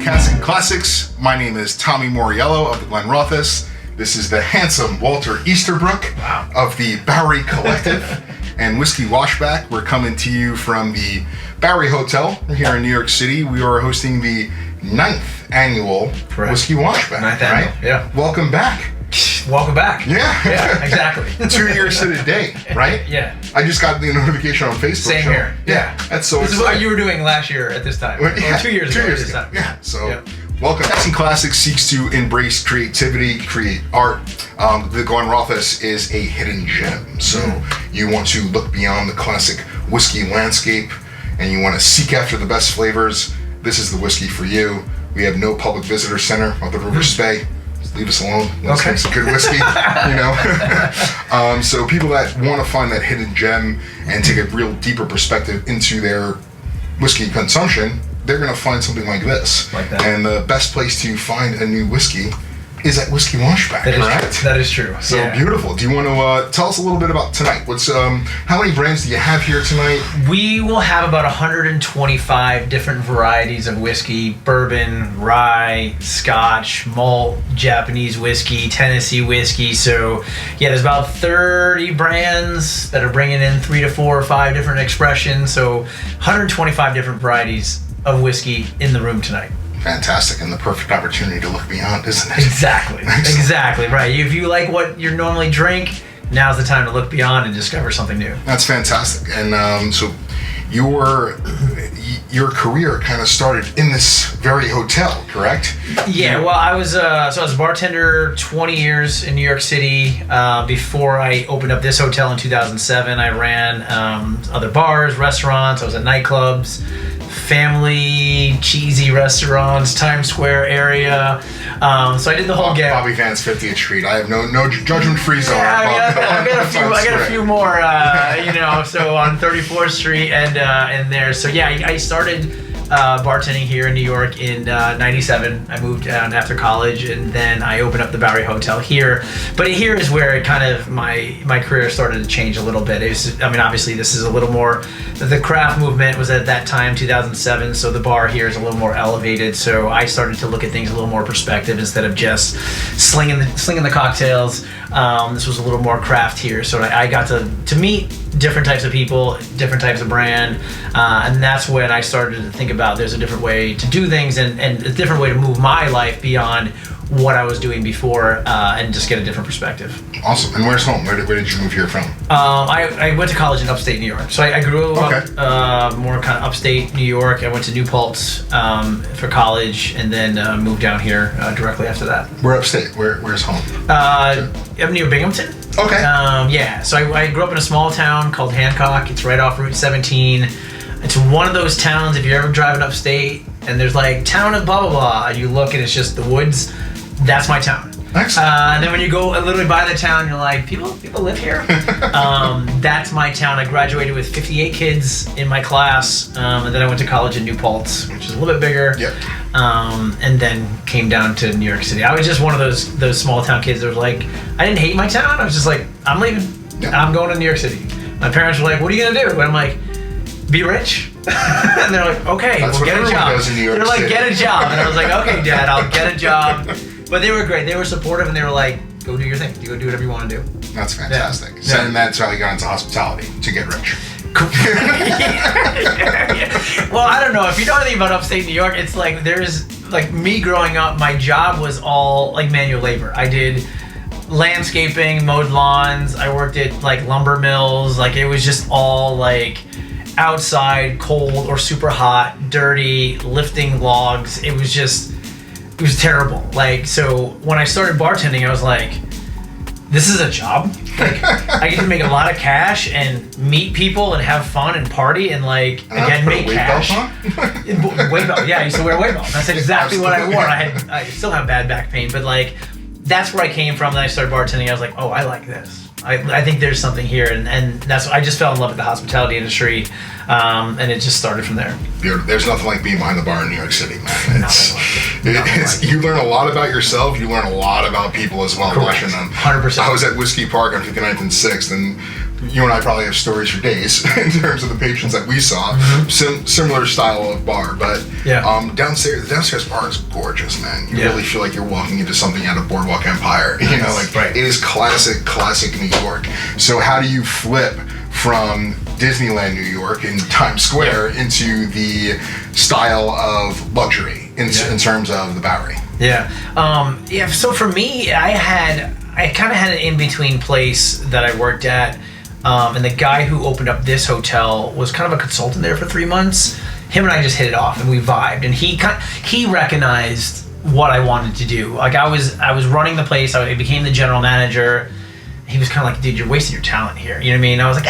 Casting Classics. My name is Tommy Moriello of the Glenrothes. This is the handsome Walter Easterbrook of the Bowery Collective and Whiskey Washback. We're coming to you from the Bowery Hotel here in New York City. We are hosting the 9th annual Whiskey Washback. 9th annual, yeah. Welcome back. Welcome back. Yeah, exactly. 2 years to the day, right? Yeah. I just got the notification on Facebook. Same here. Yeah. That's so This is exciting. what you were doing last year at this time. Well, yeah, Or 2 years ago. At this time. Yeah. So, welcome. Casting Classics seeks to embrace creativity, create art. The Glenrothes is a hidden gem. So, you want to look beyond the classic whiskey landscape, and you want to seek after the best flavors. This is the whiskey for you. We have no public visitor center on the River Spey. Leave us alone. Let's make some good whiskey, you know. So people that want to find that hidden gem and take a real deeper perspective into their whiskey consumption, they're going to find something like this. Like that. And the best place to find a new whiskey is at Whiskey Washback, correct? That is true. So beautiful. Do you want to tell us a little bit about tonight? What's how many brands do you have here tonight? We will have about 125 different varieties of whiskey: bourbon, rye, Scotch, malt, Japanese whiskey, Tennessee whiskey. So yeah, there's about 30 brands that are bringing in 3 to 4 or 5 different expressions. So 125 different varieties of whiskey in the room tonight. Fantastic, and the perfect opportunity to look beyond, isn't it? Exactly. Exactly, right. If you like what you normally drink, now's the time to look beyond and discover something new. That's fantastic. And so your career kind of started in this very hotel, correct? Yeah, well, I was a bartender 20 years in New York City. Before I opened up this hotel in 2007, I ran other bars, restaurants. I was at nightclubs, family cheesy restaurants, Times Square area. So I did the whole gamut. Bobby Vance, 50th Street. I have no judgment-free zone. Yeah, I got a few more. So on 34th Street and there. So yeah, I started bartending here in New York in '97. I moved down after college, and then I opened up the Bowery Hotel here. But here is where it kind of my career started to change a little bit. Obviously this is a little more. The craft movement was at that time 2007, so the bar here is a little more elevated. So I started to look at things a little more perspective instead of just slinging the cocktails. This was a little more craft here, so I got to meet different types of people, different types of brand, and that's when I started to think about there's a different way to do things and a different way to move my life beyond what I was doing before, and just get a different perspective. Awesome. And where's home? Where did you move here from? I went to college in upstate New York. So I grew up more kind of upstate New York. I went to New Paltz for college, and then moved down here directly after that. Where upstate? Where's home? I'm near Binghamton. Okay. Yeah, so I grew up in a small town called Hancock. It's right off Route 17. It's one of those towns, if you're ever driving upstate, and there's like town of blah, blah, blah, and you look and it's just the woods, that's my town. Excellent. And then when you go literally by the town, you're like, people live here? That's my town. I graduated with 58 kids in my class, and then I went to college in New Paltz, which is a little bit bigger. Yep. And then came down to New York City. I was just one of those small town kids that was like, I didn't hate my town. I was just like, I'm leaving. Yeah. I'm going to New York City. My parents were like, what are you going to do? And I'm like, be rich. And they're like, okay, we'll get a job. They're like, City. get a job. And I was like, okay, Dad, I'll get a job. But they were great. They were supportive, and they were like, go do your thing. You go do whatever you want to do. That's fantastic. So and that's how you got into hospitality, to get rich. Well, I don't know. If you know anything about upstate New York, it's like there's like me growing up, my job was all like manual labor. I did landscaping, mowed lawns. I worked at like lumber mills. Like it was just all like outside, cold or super hot, dirty, lifting logs. It was terrible. Like, so when I started bartending, I was like, this is a job. Like, I get to make a lot of cash and meet people and have fun and party and like, again, make cash. Weight belt, yeah, I used to wear a weight belt. That's exactly what I wore. I still have bad back pain, but like, that's where I came from. Then I started bartending. I was like, oh, I like this. I think there's something here, and that's I just fell in love with the hospitality industry, and it just started from there. There's nothing like being behind the bar in New York City, man. You learn a lot about yourself. You learn a lot about people as well. Correct. Watching them. 100%. I was at Whiskey Park on 59th and 6th, and you and I probably have stories for days in terms of the patrons that we saw. Similar style of bar, but downstairs, the downstairs bar is gorgeous, man. You really feel like you're walking into something out of Boardwalk Empire. You know, like it is classic New York. So how do you flip from Disneyland New York in Times Square into the style of luxury in terms of the Bowery? So for me, I kind of had an in-between place that I worked at, and the guy who opened up this hotel was kind of a consultant there for 3 months. Him and I just hit it off, and we vibed, and he recognized what I wanted to do. Like I was running the place, I became the general manager. He was kind of like, dude, you're wasting your talent here. You know what I mean? I was like,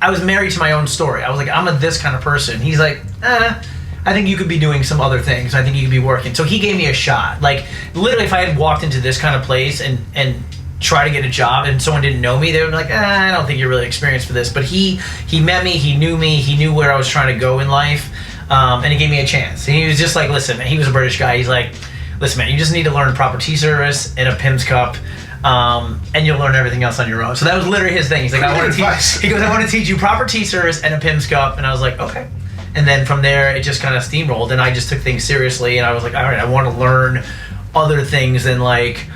I was married to my own story. I was like, I'm this kind of person. He's like, I think you could be doing some other things. I think you could be working. So he gave me a shot. Like literally, if I had walked into this kind of place and try to get a job and someone didn't know me, they would be like, I don't think you're really experienced for this. But he met me, he knew where I was trying to go in life, and he gave me a chance. And he was just like, listen, man, he was a British guy. He's like, listen, man, you just need to learn proper tea service and a Pim's cup. And you'll learn everything else on your own. So that was literally his thing. He's like, I want to teach you proper tea service and a Pim's cup. And I was like, okay. And then from there, it just kind of steamrolled, and I just took things seriously. And I was like, all right, I want to learn other things than like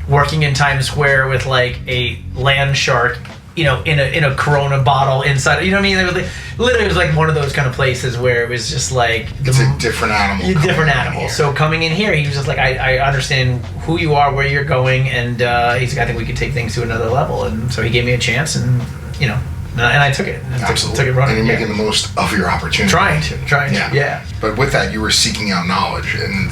working in Times Square with like a land shark, you know, in a Corona bottle inside. You know what I mean? It was like one of those kind of places where it was just like it's a different animal. Different animal. So coming in here, he was just like, I understand who you are, where you're going, and he's like, I think we could take things to another level. And so he gave me a chance, and you know. And I took it. Absolutely. Took it running. And you're making the most of your opportunity. Trying to. But with that, you were seeking out knowledge, and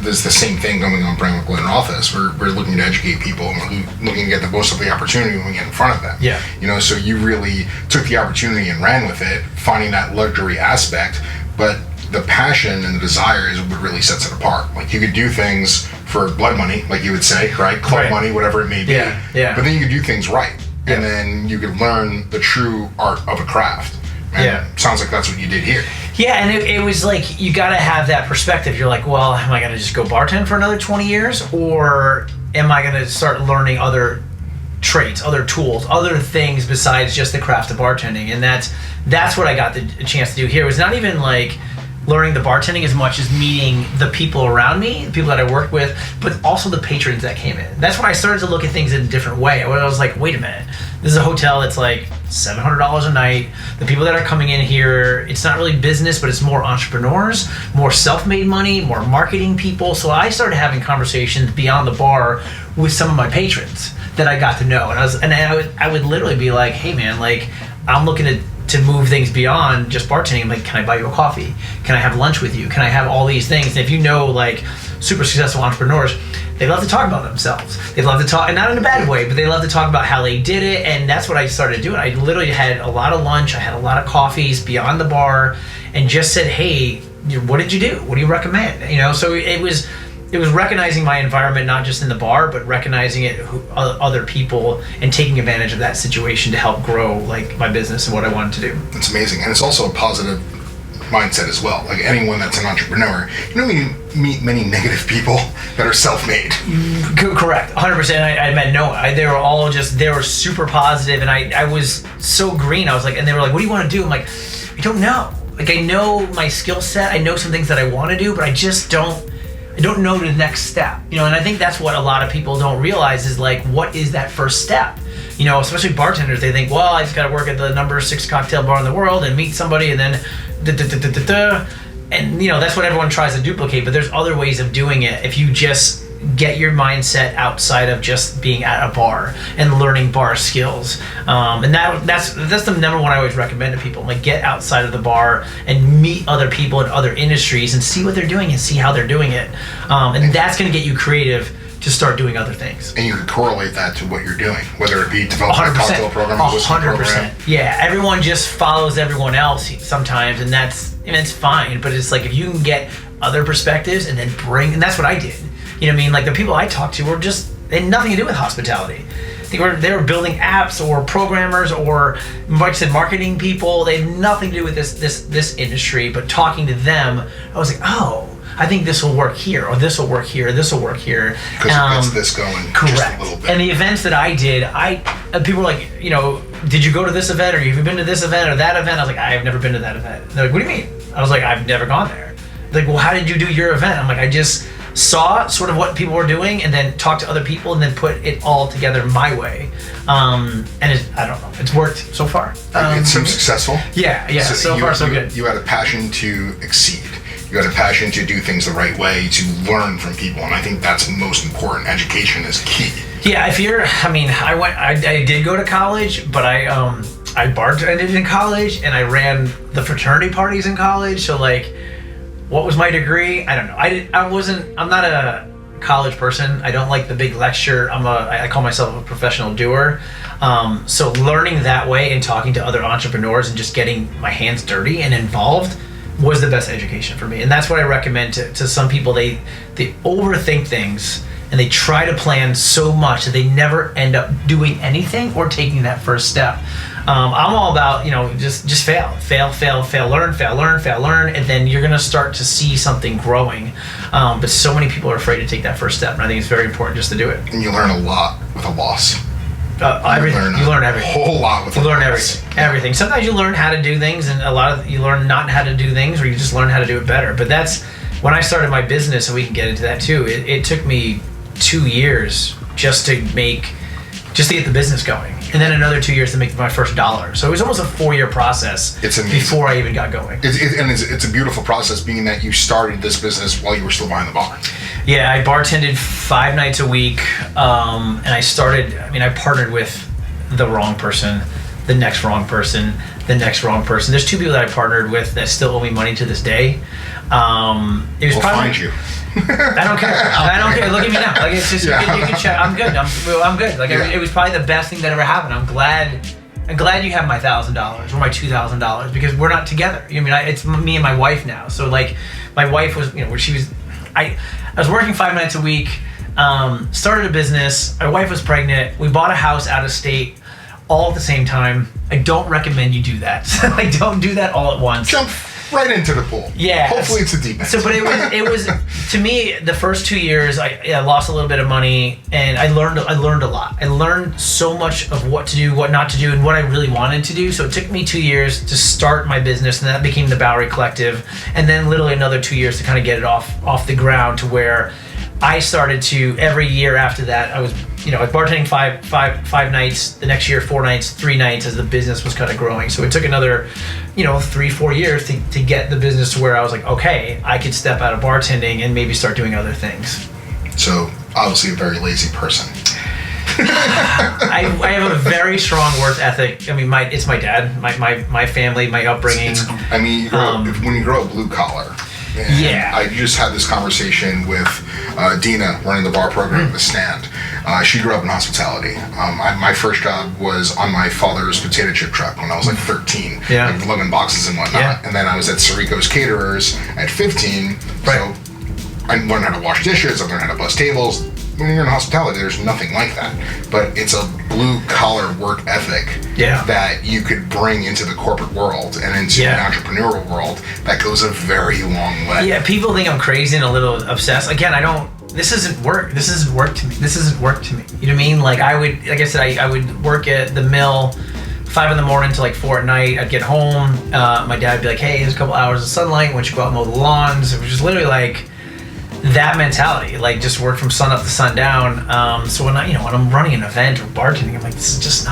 there's the same thing going on brand with Glenrothes. We're looking to educate people, and we're looking to get the most of the opportunity when we get in front of them. Yeah. You know, so you really took the opportunity and ran with it, finding that luxury aspect, but the passion and the desire is what really sets it apart. Like you could do things for blood money, like you would say, right? Club money, whatever it may be. Yeah. But then you could do things right. And then you could learn the true art of a craft. And sounds like that's what you did here. Yeah, and it was like, you got to have that perspective. You're like, well, am I going to just go bartend for another 20 years? Or am I going to start learning other traits, other tools, other things besides just the craft of bartending? And that's what I got the chance to do here. It was not even like learning the bartending as much as meeting the people around me, the people that I worked with, but also the patrons that came in. That's when I started to look at things in a different way. When I was like, wait a minute, this is a hotel that's like $700 a night. The people that are coming in here, it's not really business, but it's more entrepreneurs, more self-made money, more marketing people. So I started having conversations beyond the bar with some of my patrons that I got to know. And I would literally be like, hey man, like I'm looking to move things beyond just bartending. I'm like, can I buy you a coffee? Can I have lunch with you? Can I have all these things? And if you know like super successful entrepreneurs, they love to talk about themselves. They love to talk, and not in a bad way, but they love to talk about how they did it. And that's what I started doing. I literally had a lot of lunch. I had a lot of coffees beyond the bar, and just said, hey, what did you do? What do you recommend? You know, so it was recognizing my environment, not just in the bar, but recognizing it other people and taking advantage of that situation to help grow like my business and what I wanted to do. It's amazing, and it's also a positive mindset as well. Like anyone that's an entrepreneur, you know, you meet many negative people that are self-made. Correct, 100%. I met no one. They were super positive, and I was so green. I was like, and they were like, what do you want to do? I'm like, I don't know. Like I know my skill set. I know some things that I want to do, but I just don't know the next step, you know. And I think that's what a lot of people don't realize is like, what is that first step? You know, especially bartenders, they think, well, I just got to work at the number 6 cocktail bar in the world and meet somebody and then and you know, that's what everyone tries to duplicate. But there's other ways of doing it if you just get your mindset outside of just being at a bar and learning bar skills. And that's the number one I always recommend to people. Like, get outside of the bar and meet other people in other industries and see what they're doing and see how they're doing it. And that's going to get you creative to start doing other things. And you can correlate that to what you're doing, whether it be developing a cocktail program, a whiskey 100%. program. Yeah, everyone just follows everyone else sometimes, and it's fine. But it's like, if you can get other perspectives and then and that's what I did. You know what I mean? Like, the people I talked to were they had nothing to do with hospitality. they were building apps or programmers or, like I said, marketing people. They had nothing to do with this industry, but talking to them, I was like, oh, I think this will work here, or this will work here, or this will work here. Because it gets this going correct. just a little bit. And the events that I did, people were like, did you go to this event, or have you been to this event or that event? I was like, I've never been to that event. They're like, what do you mean? I was like, I've never gone there. They're like, well, how did you do your event? I'm like, I just saw sort of what people were doing and then talked to other people and then put it all together my way. And I don't know, it's worked so far. It seems successful. Yeah, so far so good. You had a passion to exceed. You had a passion to do things the right way, to learn from people, and I think that's most important. Education is key. Yeah, I did go to college, but I bartended in college, and I ran the fraternity parties in college. So like, what was my degree? I don't know. I'm not a college person. I don't like the big lecture. I call myself a professional doer. So learning that way and talking to other entrepreneurs and just getting my hands dirty and involved was the best education for me. And that's what I recommend to some people. They overthink things and they try to plan so much that they never end up doing anything or taking that first step. I'm all about, just fail, learn, and then you're gonna start to see something growing. But so many people are afraid to take that first step, and I think it's very important just to do it. And you learn a lot with a loss. Everything. You learn everything. A whole lot with a loss. You learn everything. Sometimes you learn how to do things, and you learn not how to do things, or you just learn how to do it better. But that's when I started my business, and we can get into that too. It took me 2 years just to get the business going, and then another 2 years to make my first dollar. So it was almost a 4-year process. It's amazing. Before I even got going. It's a beautiful process, being that you started this business while you were still behind the bar. Yeah, I bartended 5 nights a week, and I partnered with the wrong person, the next wrong person, the next wrong person. There's 2 people that I partnered with that still owe me money to this day. We'll find you. I don't care. Look at me now. Like, it's just, you can check. I'm good. I'm good. Like, it was probably the best thing that ever happened. I'm glad you have my $1,000 or my $2,000 because we're not together. It's me and my wife now. So like, my wife was, I was working 5 nights a week, started a business. My wife was pregnant. We bought a house out of state all at the same time. I don't recommend you do that. Like, don't do that all at once. Jump right into the pool. Yeah. Hopefully it's a deep end. So, but it was to me, the first 2 years I lost a little bit of money, and I learned a lot. I learned so much of what to do, what not to do, and what I really wanted to do. So it took me 2 years to start my business, and that became the Bowery Collective, and then literally another 2 years to kind of get it off the ground, to where I started to, every year after that, I was bartending five nights, the next year 4 nights, 3 nights, as the business was kind of growing. So it took another 3-4 years to get the business to where I was like, okay, I could step out of bartending and maybe start doing other things. So obviously a very lazy person. I have a very strong work ethic. It's my dad, my family, my upbringing. When you grow up blue collar. Yeah. I just had this conversation with Dina, running the bar program at the Stand. She grew up in hospitality. My first job was on my father's potato chip truck when I was like 13, like lugging boxes and whatnot. Yeah. And then I was at Sarico's Caterers at 15. Right. So I learned how to wash dishes. I learned how to bus tables. When you're in hospitality, there's nothing like that. But it's a blue-collar work ethic that you could bring into the corporate world and into the entrepreneurial world that goes a very long way. Yeah, people think I'm crazy and a little obsessed. Again, this isn't work. This isn't work to me. You know what I mean? Like, I would work at the mill 5 a.m. to like 4 p.m. I'd get home. My dad would be like, hey, there's a couple hours of sunlight. Why don't you go out and mow the lawns? It was just literally like that mentality, like just work from sun up to sundown. So when I'm running an event or bartending, I'm like, this is just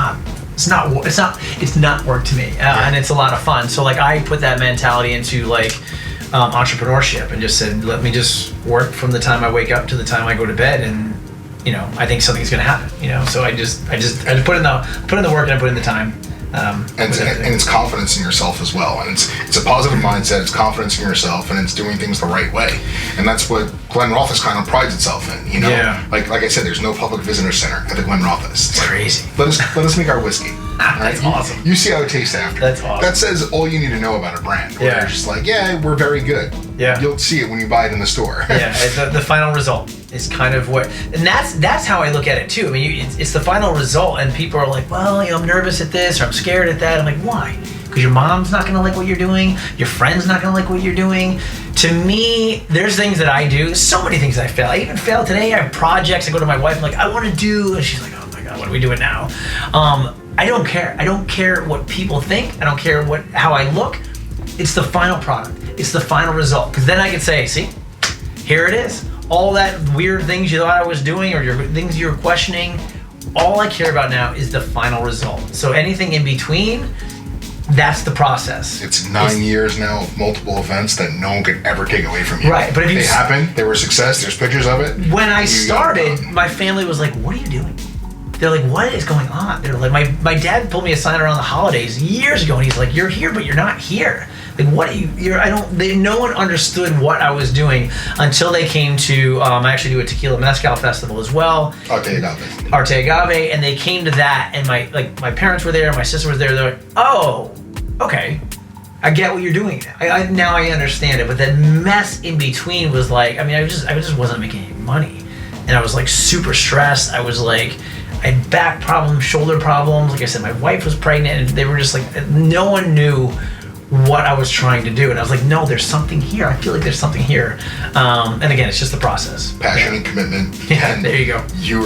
it's not work to me, and it's a lot of fun. So like, I put that mentality into like entrepreneurship and just said, let me just work from the time I wake up to the time I go to bed, and I think something's gonna happen. So I just put in the work and I put in the time. And it's confidence in yourself as well, and it's a positive mindset. It's confidence in yourself, and it's doing things the right way, and that's what Glenrothes kind of prides itself in. Like I said, there's no public visitor center at the Glenrothes. It's crazy. Let us make our whiskey. That's awesome. You see how it tastes after. That's awesome. That says all you need to know about a brand. Where Yeah. They're just like, yeah, we're very good. Yeah. You'll see it when you buy it in the store. Yeah, the final result is kind of what, and that's how I look at it too. I mean, it's the final result, and people are like, well, I'm nervous at this, or I'm scared at that. I'm like, why? Because your mom's not gonna like what you're doing, your friend's not gonna like what you're doing. To me, there's things that I do, so many things I fail. I even failed today. I have projects. I go to my wife, I'm like, I want to do, and she's like, oh my god, what are we doing now? I don't care. I don't care what people think. I don't care how I look. It's the final product. It's the final result. Because then I can say, see, here it is. All that weird things you thought I was doing, or things you were questioning, all I care about now is the final result. So anything in between, that's the process. It's 9 years now of multiple events that no one could ever take away from you. Right, but if they happened, they were a success, there's pictures of it. When I started, my family was like, what are you doing? They're like, what is going on? They're like, my dad pulled me aside around the holidays years ago, and he's like, you're here, but you're not here. Like, what are you? No one understood what I was doing until they came to. I actually do a tequila mezcal festival as well. Arte Agave, and they came to that, and my parents were there, my sister was there. They're like, oh, okay, I get what you're doing. Now I understand it. But that mess in between was like, I mean, I just wasn't making any money, and I was like super stressed. I was like, I had back problems, shoulder problems. Like I said, my wife was pregnant, and they were just like, no one knew what I was trying to do, and I was like, no, there's something here. I feel like there's something here. And again, it's just the process. Passion and commitment. Yeah, and there you go. You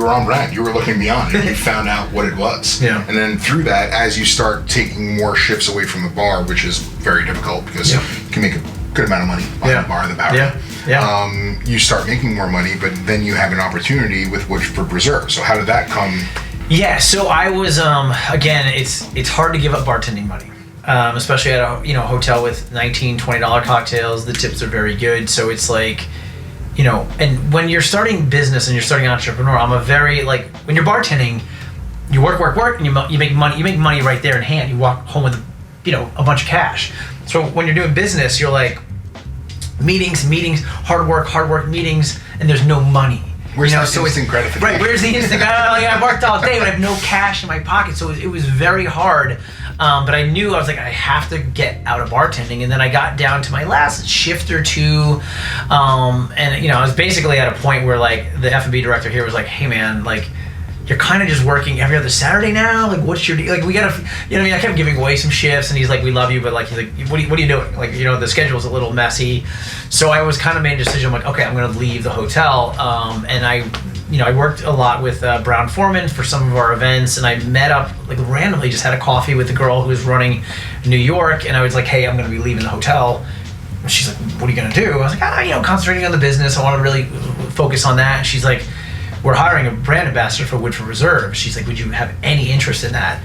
were on brand. You were looking beyond it. You found out what it was. Yeah. And then through that, as you start taking more shifts away from the bar, which is very difficult because you can make a good amount of money behind the bar, the Bowery. Yeah. You start making more money, but then you have an opportunity with Woodford Reserve. So how did that come? Yeah, so I was again, it's hard to give up bartending money. Especially at a hotel with $19, $20 cocktails. The tips are very good, so it's like, and when you're starting business and you're starting entrepreneur, I'm a very when you're bartending, you work, and you make money. You make money right there in hand. You walk home with a bunch of cash. So when you're doing business, you're like meetings, hard work, meetings, and there's no money. Where's that instant gratification? Right, where's the instant? I worked all day, but I have no cash in my pocket, so it was very hard. But I knew, I was like, I have to get out of bartending. And then I got down to my last shift or two. And, I was basically at a point where, the F&B director here was like, hey, man, you're kind of just working every other Saturday now. What's your deal? We got to, I kept giving away some shifts. And he's like, we love you. But, he's like, what are you doing? The schedule's a little messy. So I was kind of made a decision. I'm like, okay, I'm going to leave the hotel. And I worked a lot with Brown Foreman for some of our events, and I met up randomly, just had a coffee with the girl who was running New York, and I was like, hey, I'm going to be leaving the hotel. And she's like, what are you going to do? I was like, concentrating on the business. I want to really focus on that. And she's like, we're hiring a brand ambassador for Woodford Reserve. She's like, would you have any interest in that?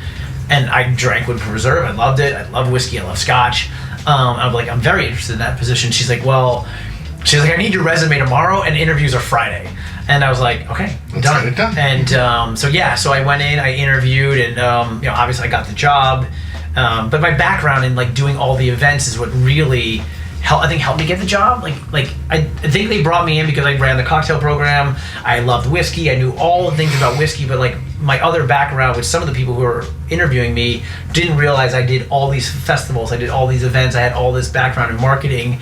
And I drank Woodford Reserve. I loved it. I love whiskey. I love scotch. I'm like, I'm very interested in that position. She's like, I need your resume tomorrow, and interviews are Friday. And I was like, okay, Let's get it done. And so I went in, I interviewed, and obviously I got the job. But my background in doing all the events is what really helped me get the job. I think they brought me in because I ran the cocktail program. I loved whiskey. I knew all the things about whiskey, but my other background with some of the people who were interviewing me didn't realize I did all these festivals, I did all these events, I had all this background in marketing.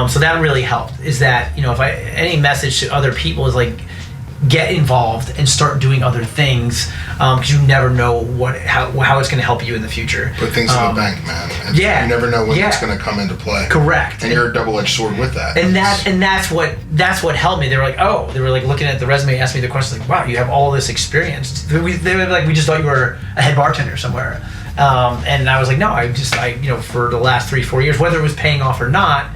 So that really helped. Is that if any message to other people is get involved and start doing other things, because you never know how it's going to help you in the future. Put things in the bank, man. And you never know when it's going to come into play. Correct. And you're a double-edged sword with that. And that's what helped me. They were looking at the resume, asked me the question wow, you have all this experience. They were like, we just thought you were a head bartender somewhere. And I was like, no, I for the last 3-4 years, whether it was paying off or not,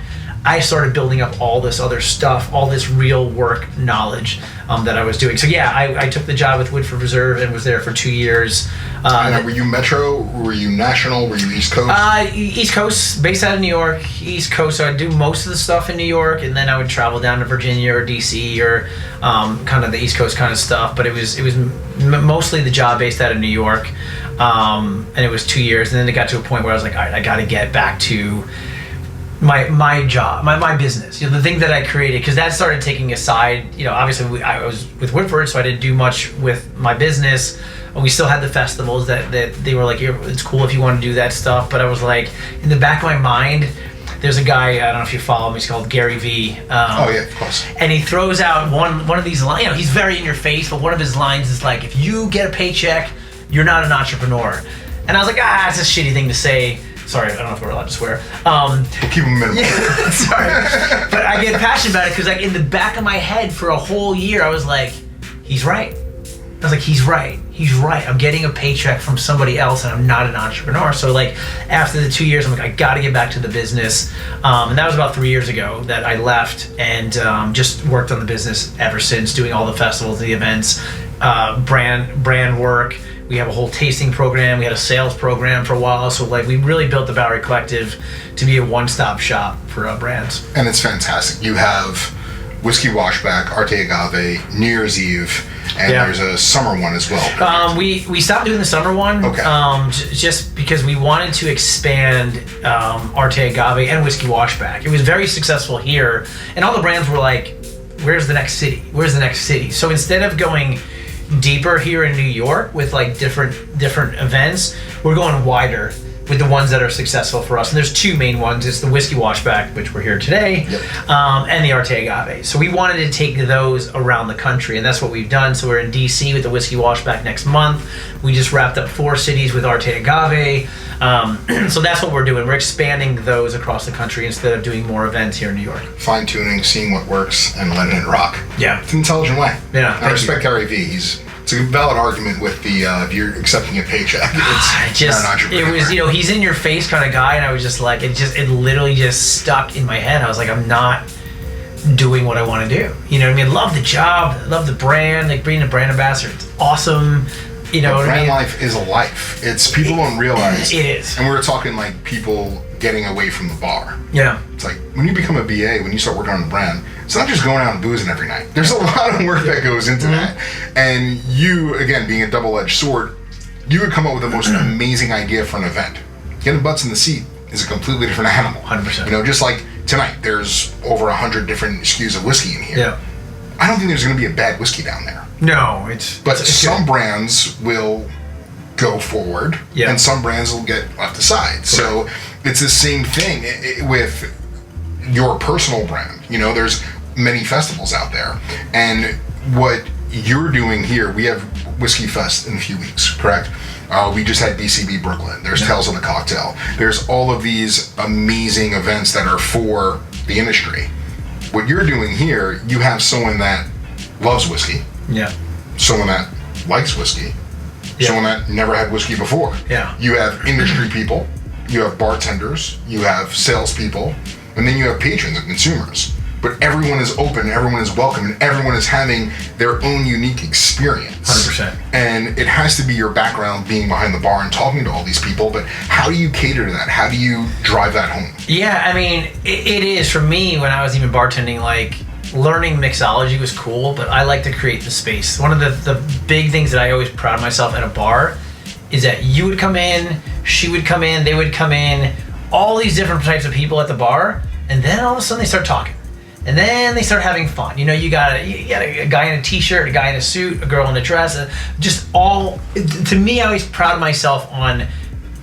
I started building up all this other stuff, all this real work knowledge that I was doing. So I took the job with Woodford Reserve and was there for 2 years. Were you Metro? Were you National? Were you East Coast? East Coast, based out of New York. East Coast, so I'd do most of the stuff in New York, and then I would travel down to Virginia or DC or kind of the East Coast kind of stuff. But it was mostly the job based out of New York, and it was 2 years. And then it got to a point where I was like, all right, I got to get back to my job, my business, the thing that I created, because that started taking a side. Obviously I was with Woodford, so I didn't do much with my business. We still had the festivals that they were like, it's cool if you want to do that stuff, but I was like, in the back of my mind, there's a guy, I don't know if you follow him, he's called Gary V. Oh yeah, of course. And he throws out one of these lines. He's very in your face, but one of his lines is like, if you get a paycheck, you're not an entrepreneur. And I was like, it's a shitty thing to say. Sorry, I don't know if we're allowed to swear. We'll keep them minimal. Yeah, sorry. But I get passionate about it because, like, in the back of my head for a whole year, I was like, he's right. I was like, he's right. He's right. I'm getting a paycheck from somebody else, and I'm not an entrepreneur. So, like, after the 2 years, I'm like, I got to get back to the business. And that was about 3 years ago that I left and just worked on the business ever since, doing all the festivals, the events, brand work. We have a whole tasting program. We had a sales program for a while. So, like, we really built the Bowery Collective to be a one-stop shop for brands. And it's fantastic. You have Whiskey Washback, Arte Agave, New Year's Eve, and there's a summer one as well. We stopped doing the summer one. Okay. Just because we wanted to expand Arte Agave and Whiskey Washback. It was very successful here, and all the brands were like, "Where's the next city? Where's the next city?" So instead of going deeper here in New York with like different events, we're going wider with the ones that are successful for us. And there's two main ones. It's the Whiskey Washback, which we're here today, and the Arte Agave. So we wanted to take those around the country, and that's what we've done. So we're in DC with the Whiskey Washback next month. We just wrapped up 4 cities with Arte Agave. So that's what we're doing. We're expanding those across the country instead of doing more events here in New York. Fine-tuning, seeing what works, and letting it rock. Yeah. It's an intelligent way. Yeah. I respect Gary V. It's a valid argument with the if you're accepting a paycheck. It's not an entrepreneur. It was, he's in your face kind of guy, and I was just like, it literally just stuck in my head. I was like, I'm not doing what I want to do. You know what I mean? Love the job, love the brand, like being a brand ambassador. It's awesome. You know what I mean? Brand life is a life. It's people don't realize. It is. And we were talking like people getting away from the bar. Yeah. It's like when you become a BA, when you start working on the brand, it's not just going out and boozing every night. There's a lot of work that goes into that. And you, again, being a double-edged sword, you would come up with the most amazing idea for an event. Getting butts in the seat is a completely different animal. 100%. Just like tonight, there's over 100 different SKUs of whiskey in here. Yeah. I don't think there's going to be a bad whiskey down there. No, But some brands will go forward, and some brands will get left aside. So it's the same thing with your personal brand. There's many festivals out there, and what you're doing here, we have Whiskey Fest in a few weeks, correct? We just had DCB Brooklyn. There's Tales of the Cocktail. There's all of these amazing events that are for the industry. What you're doing here, you have someone that loves whiskey. Yeah. Someone that likes whiskey. Yeah. Someone that never had whiskey before. Yeah. You have industry people. You have bartenders. You have salespeople. And then you have patrons and consumers. But everyone is open, everyone is welcome, and everyone is having their own unique experience. 100%. And it has to be your background being behind the bar and talking to all these people, but how do you cater to that? How do you drive that home? Yeah, I mean, it is. For me, when I was even bartending, like, learning mixology was cool, but I like to create the space. One of the big things that I always proud of myself at a bar is that you would come in, she would come in, they would come in, all these different types of people at the bar, and then all of a sudden they start talking. And then they start having fun. You got a guy in a t-shirt, a guy in a suit, a girl in a dress, just all, to me, I always proud of myself on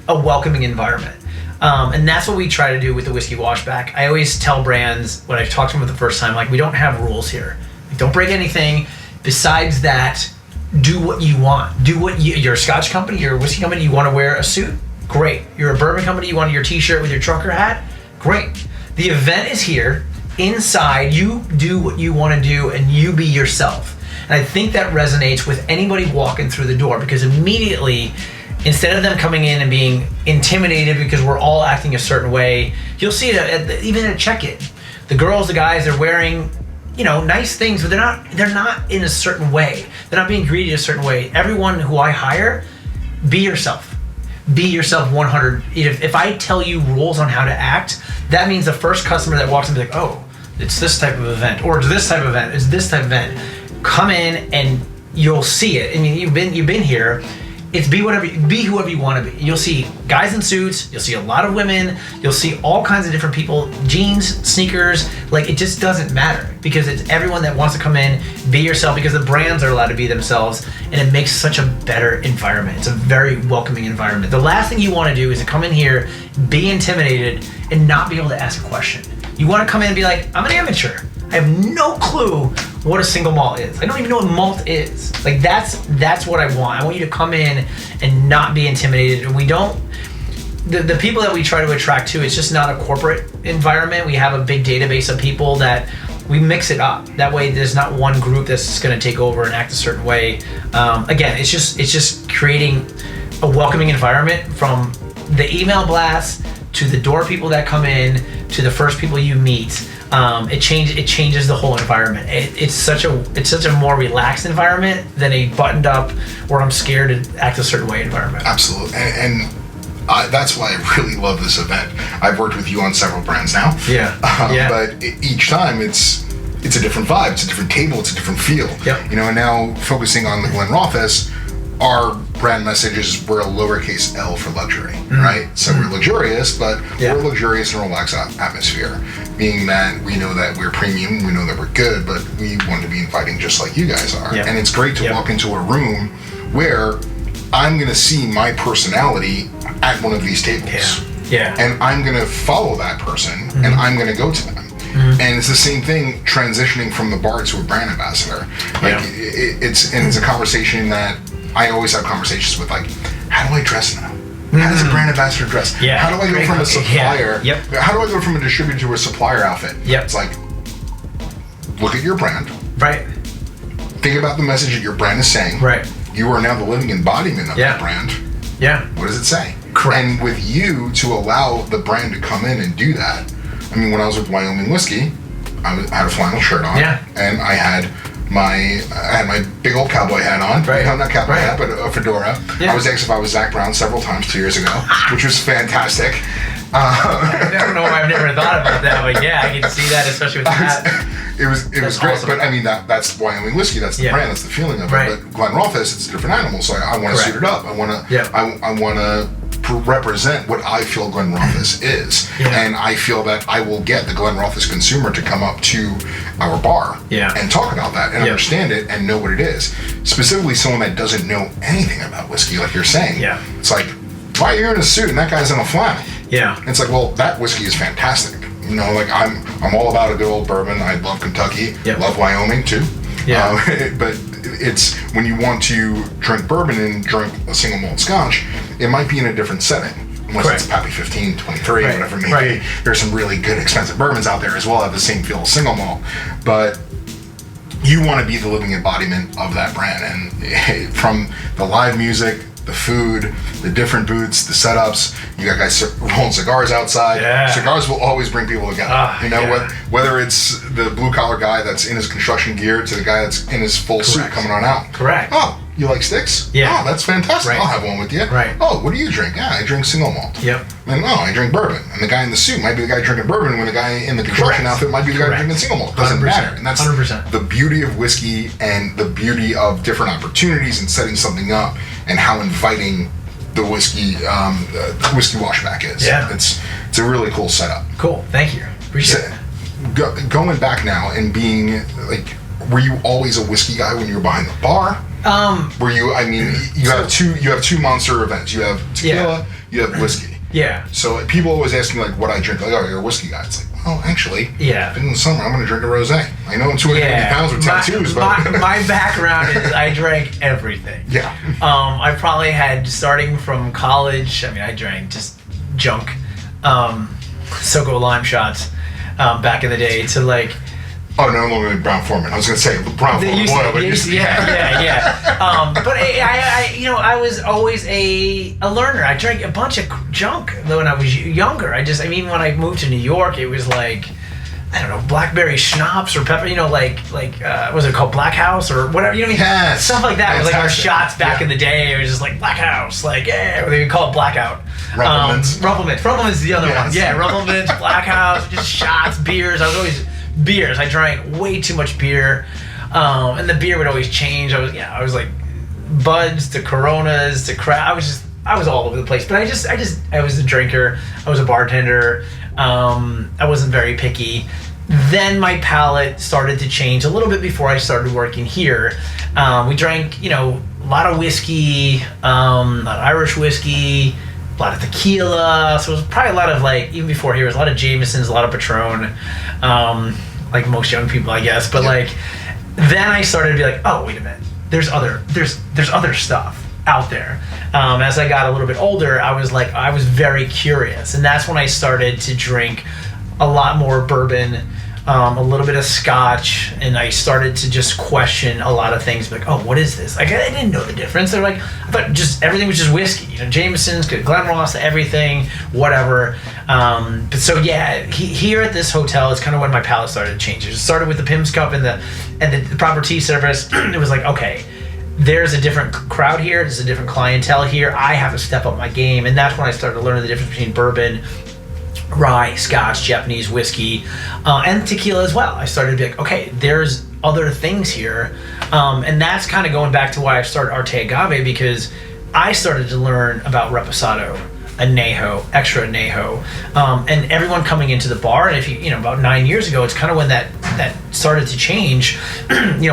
a welcoming environment. And that's what we try to do with the Whiskey Washback. I always tell brands, when I talk to them for the first time, like, we don't have rules here. Like, don't break anything. Besides that, do what you want. You're a Scotch company, you're a whiskey company, you want to wear a suit? Great. You're a bourbon company, you want your t-shirt with your trucker hat? Great. The event is here. Inside, you do what you want to do and you be yourself. And I think that resonates with anybody walking through the door, because immediately, instead of them coming in and being intimidated because we're all acting a certain way, you'll see it even at a check-in. The girls, the guys, they're wearing, nice things, but they're not in a certain way. They're not being greeted a certain way. Everyone who I hire, be yourself. Be yourself 100. If I tell you rules on how to act, that means the first customer that walks in will be like, oh, it's this type of event, or it's this type of event, it's this type of event. Come in and you'll see it. I mean, you've been here. it's be whoever you want to be. You'll see guys in suits, you'll see a lot of women, you'll see all kinds of different people, jeans, sneakers, like it just doesn't matter because it's everyone that wants to come in, be yourself, because the brands are allowed to be themselves, and it makes such a better environment. It's a very welcoming environment. The last thing you want to do is to come in here, be intimidated, and not be able to ask a question. You want to come in and be like, I'm an amateur. I have no clue what a single malt is. I don't even know what malt is. Like that's what I want. I want you to come in and not be intimidated. And we don't, the people that we try to attract to, it's just not a corporate environment. We have a big database of people that we mix it up. That way there's not one group that's going to take over and act a certain way. Again, it's just creating a welcoming environment from the email blast to the door people that come in to the first people you meet. It changes the whole environment. It's such a more relaxed environment than a buttoned up where I'm scared to act a certain way environment. Absolutely, and that's why I really love this event. I've worked with you on several brands now. Yeah. But each time it's a different vibe, it's a different table, it's a different feel. Yep. You know, and now focusing on the Glenrothes, our brand messages were a lowercase L for luxury, right? So we're luxurious, but we're luxurious and relaxed atmosphere. Being that we know that we're premium, we know that we're good, but we want to be inviting just like you guys are. Yep. And it's great to walk into a room where I'm going to see my personality at one of these tables. Yeah. And I'm going to follow that person and I'm going to go to them. And it's the same thing transitioning from the bar to a brand ambassador. Like it's a conversation that I always have conversations with, like, how do I dress now? How does a brand ambassador dress? Yeah. How do I go from a supplier? Yep. How do I go from a distributor to a supplier outfit? Yep. It's like, look at your brand. Right. Think about the message that your brand is saying. Right. You are now the living embodiment of that brand. Yeah. What does it say? Correct. And with you to allow the brand to come in and do that, I mean, when I was with Wyoming Whiskey, I had a flannel shirt on. Yeah. And I had my big old cowboy hat on. Right. No, not cowboy hat, but a fedora. Yeah. I was asked if I was Zach Brown several times 2 years ago, which was fantastic. I don't know why I've never thought about that, but yeah, I can see that, especially with the hat. It was great, awesome. but I mean that's Wyoming Whiskey. That's the brand. That's the feeling of it. But Glenrothes, it's a different animal. So I want to suit it up. I want to represent what I feel Glenrothes is, and I feel that I will get the Glenrothes consumer to come up to our bar and talk about that and understand it and know what it is. Specifically, someone that doesn't know anything about whiskey, like you're saying. Yeah, it's like, why are you in a suit and that guy's in a flannel? Yeah, and it's like, well, that whiskey is fantastic. You know, like I'm all about a good old bourbon. I love Kentucky. Love Wyoming too. Yeah, but it's when you want to drink bourbon and drink a single malt scotch, it might be in a different setting. Unless it's Pappy 15, 23, whatever it may be. There's some really good expensive bourbons out there as well that have the same feel as single malt. But you want to be the living embodiment of that brand. And from the live music, the food, the different booths, the setups, you got guys rolling cigars outside. Yeah. Cigars will always bring people together. Whether it's the blue collar guy that's in his construction gear to the guy that's in his full suit coming on out. Correct. Oh, you like sticks? Yeah. Oh, that's fantastic. I'll have one with you. Right. Oh, what do you drink? Yeah, I drink single malt. Yep. And I drink bourbon. And the guy in the suit might be the guy drinking bourbon when the guy in the construction outfit might be the guy drinking single malt. Doesn't matter. And that's 100%. The beauty of whiskey and the beauty of different opportunities and setting something up and how inviting the whiskey washback is. Yeah. It's a really cool setup. Cool. Thank you. Appreciate it. Going back now and being like, were you always a whiskey guy when you were behind the bar? Were you? I mean, you have two monster events. You have tequila. You have whiskey. Yeah. So people always ask me like, what I drink. Like, oh, you're a whiskey guy. It's like, well, actually, in the summer I'm going to drink a rosé. I know I'm 250 pounds with tattoos, but my background is I drank everything. Yeah. I probably had, starting from college. I mean, I drank just junk, SoCo lime shots, back in the day to like. Oh, no longer Brown Foreman. I was going to say Brown Foreman oil, but yeah. But I was always a learner. I drank a bunch of junk when I was younger. Even when I moved to New York, it was like, I don't know, blackberry schnapps or pepper, was it called Black House or whatever, you know what I mean? Yes. Stuff like that. It was like our shots back in the day. It was just like Black House, or they would call it Blackout. Rumplemints is the other one. Yeah, Rumplemints, Black House, just shots, beers. I was always... Beers. I drank way too much beer, and the beer would always change. I was like buds to Coronas to craft. I was all over the place. But I was a drinker. I was a bartender. I wasn't very picky. Then my palate started to change a little bit before I started working here. We drank, a lot of whiskey, a lot of Irish whiskey, a lot of tequila. So it was probably a lot of even before here, it was a lot of Jamesons, a lot of Patron, like most young people, I guess. But then I started to be like, oh, wait a minute, there's other stuff out there. As I got a little bit older, I was very curious, and that's when I started to drink a lot more bourbon, a little bit of scotch, and I started to just question a lot of things. Like, oh, what is this? I didn't know the difference. They're like, I thought just everything was just whiskey. Jameson's, Glenrothes, everything, whatever. But so yeah, here at this hotel is kind of when my palate started to change. It started with the Pim's Cup and the proper tea service. It was like, okay, there's a different crowd here. There's a different clientele here. I have to step up my game, and that's when I started to learn the difference between bourbon, rye, scotch, Japanese whiskey, and tequila as well. I started to be like, okay, there's other things here. And that's kind of going back to why I started Arte Agave, because I started to learn about Reposado, Añejo, Extra Añejo, and everyone coming into the bar. And if about 9 years ago, it's kind of when that started to change.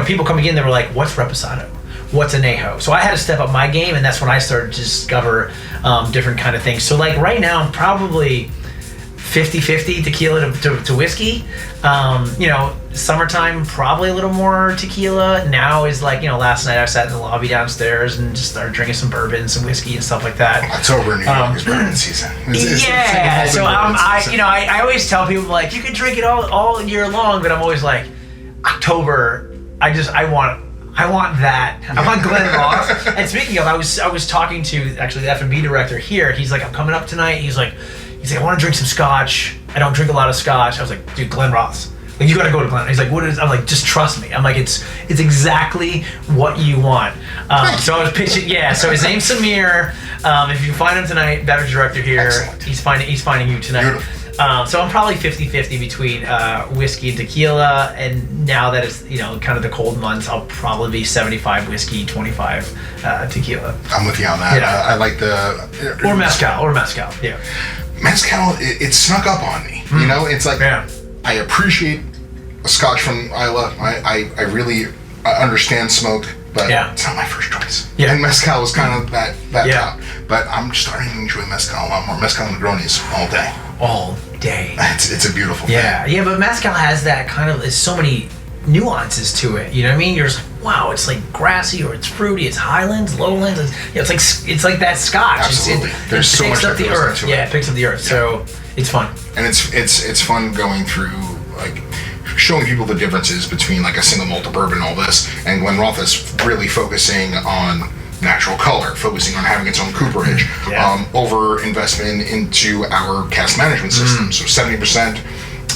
People coming in, they were like, what's Reposado? What's Añejo? So I had to step up my game, and that's when I started to discover different kind of things. So right now, I'm probably 50-50 tequila to whiskey. Summertime, probably a little more tequila. Now is last night I sat in the lobby downstairs and just started drinking some bourbon, some whiskey and stuff like that. October in New York is bourbon season. So I always tell people you can drink it all year long, but I'm always like, October, I want that. I want Glenrothes. And speaking of, I was talking to actually the F&B director here. He's like, I'm coming up tonight. He's like, I want to drink some scotch. I don't drink a lot of scotch. I was like, dude, Glenrothes. You got to go to Glenrothes. He's like, what is? I'm like, just trust me. I'm like, it's exactly what you want. So I was pitching. Yeah. So his name's Samir. If you find him tonight, beverage director here. Excellent. He's finding you tonight. Beautiful. So I'm probably 50-50 between whiskey and tequila, and now that it's kind of the cold months, I'll probably be 75 whiskey, 25 tequila. I'm with you on that. Yeah. I like the or mezcal. Yeah. Mezcal, it snuck up on me. It's like I appreciate a scotch from Isla. I really understand smoke, but it's not my first choice. Yeah. And mezcal was kind of that top. But I'm starting to enjoy mezcal a lot more. Mezcal and Negronis all day. All day. It's a beautiful thing. Yeah, but mezcal has that kind of, there's so many nuances to it. You know what I mean? You're just like, wow, it's like grassy or it's fruity. It's highlands, lowlands. It's like that scotch. Absolutely. There's so much that goes into it. Yeah, it picks up the earth. Yeah. So it's fun. And it's fun going through showing people the differences between a single malt bourbon and all this, and Glenrothes really focusing on natural color, focusing on having its own cooperage, over investment into our cask management system. So 70%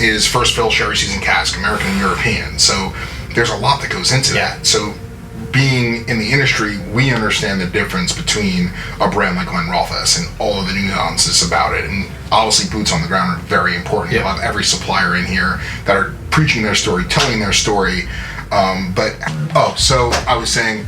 is first fill sherry season cask, American and European. So there's a lot that goes into that. So being in the industry, we understand the difference between a brand like Glenrothes and all of the nuances about it. And obviously boots on the ground are very important. You'll have every supplier in here that are preaching their story, telling their story. So I was saying,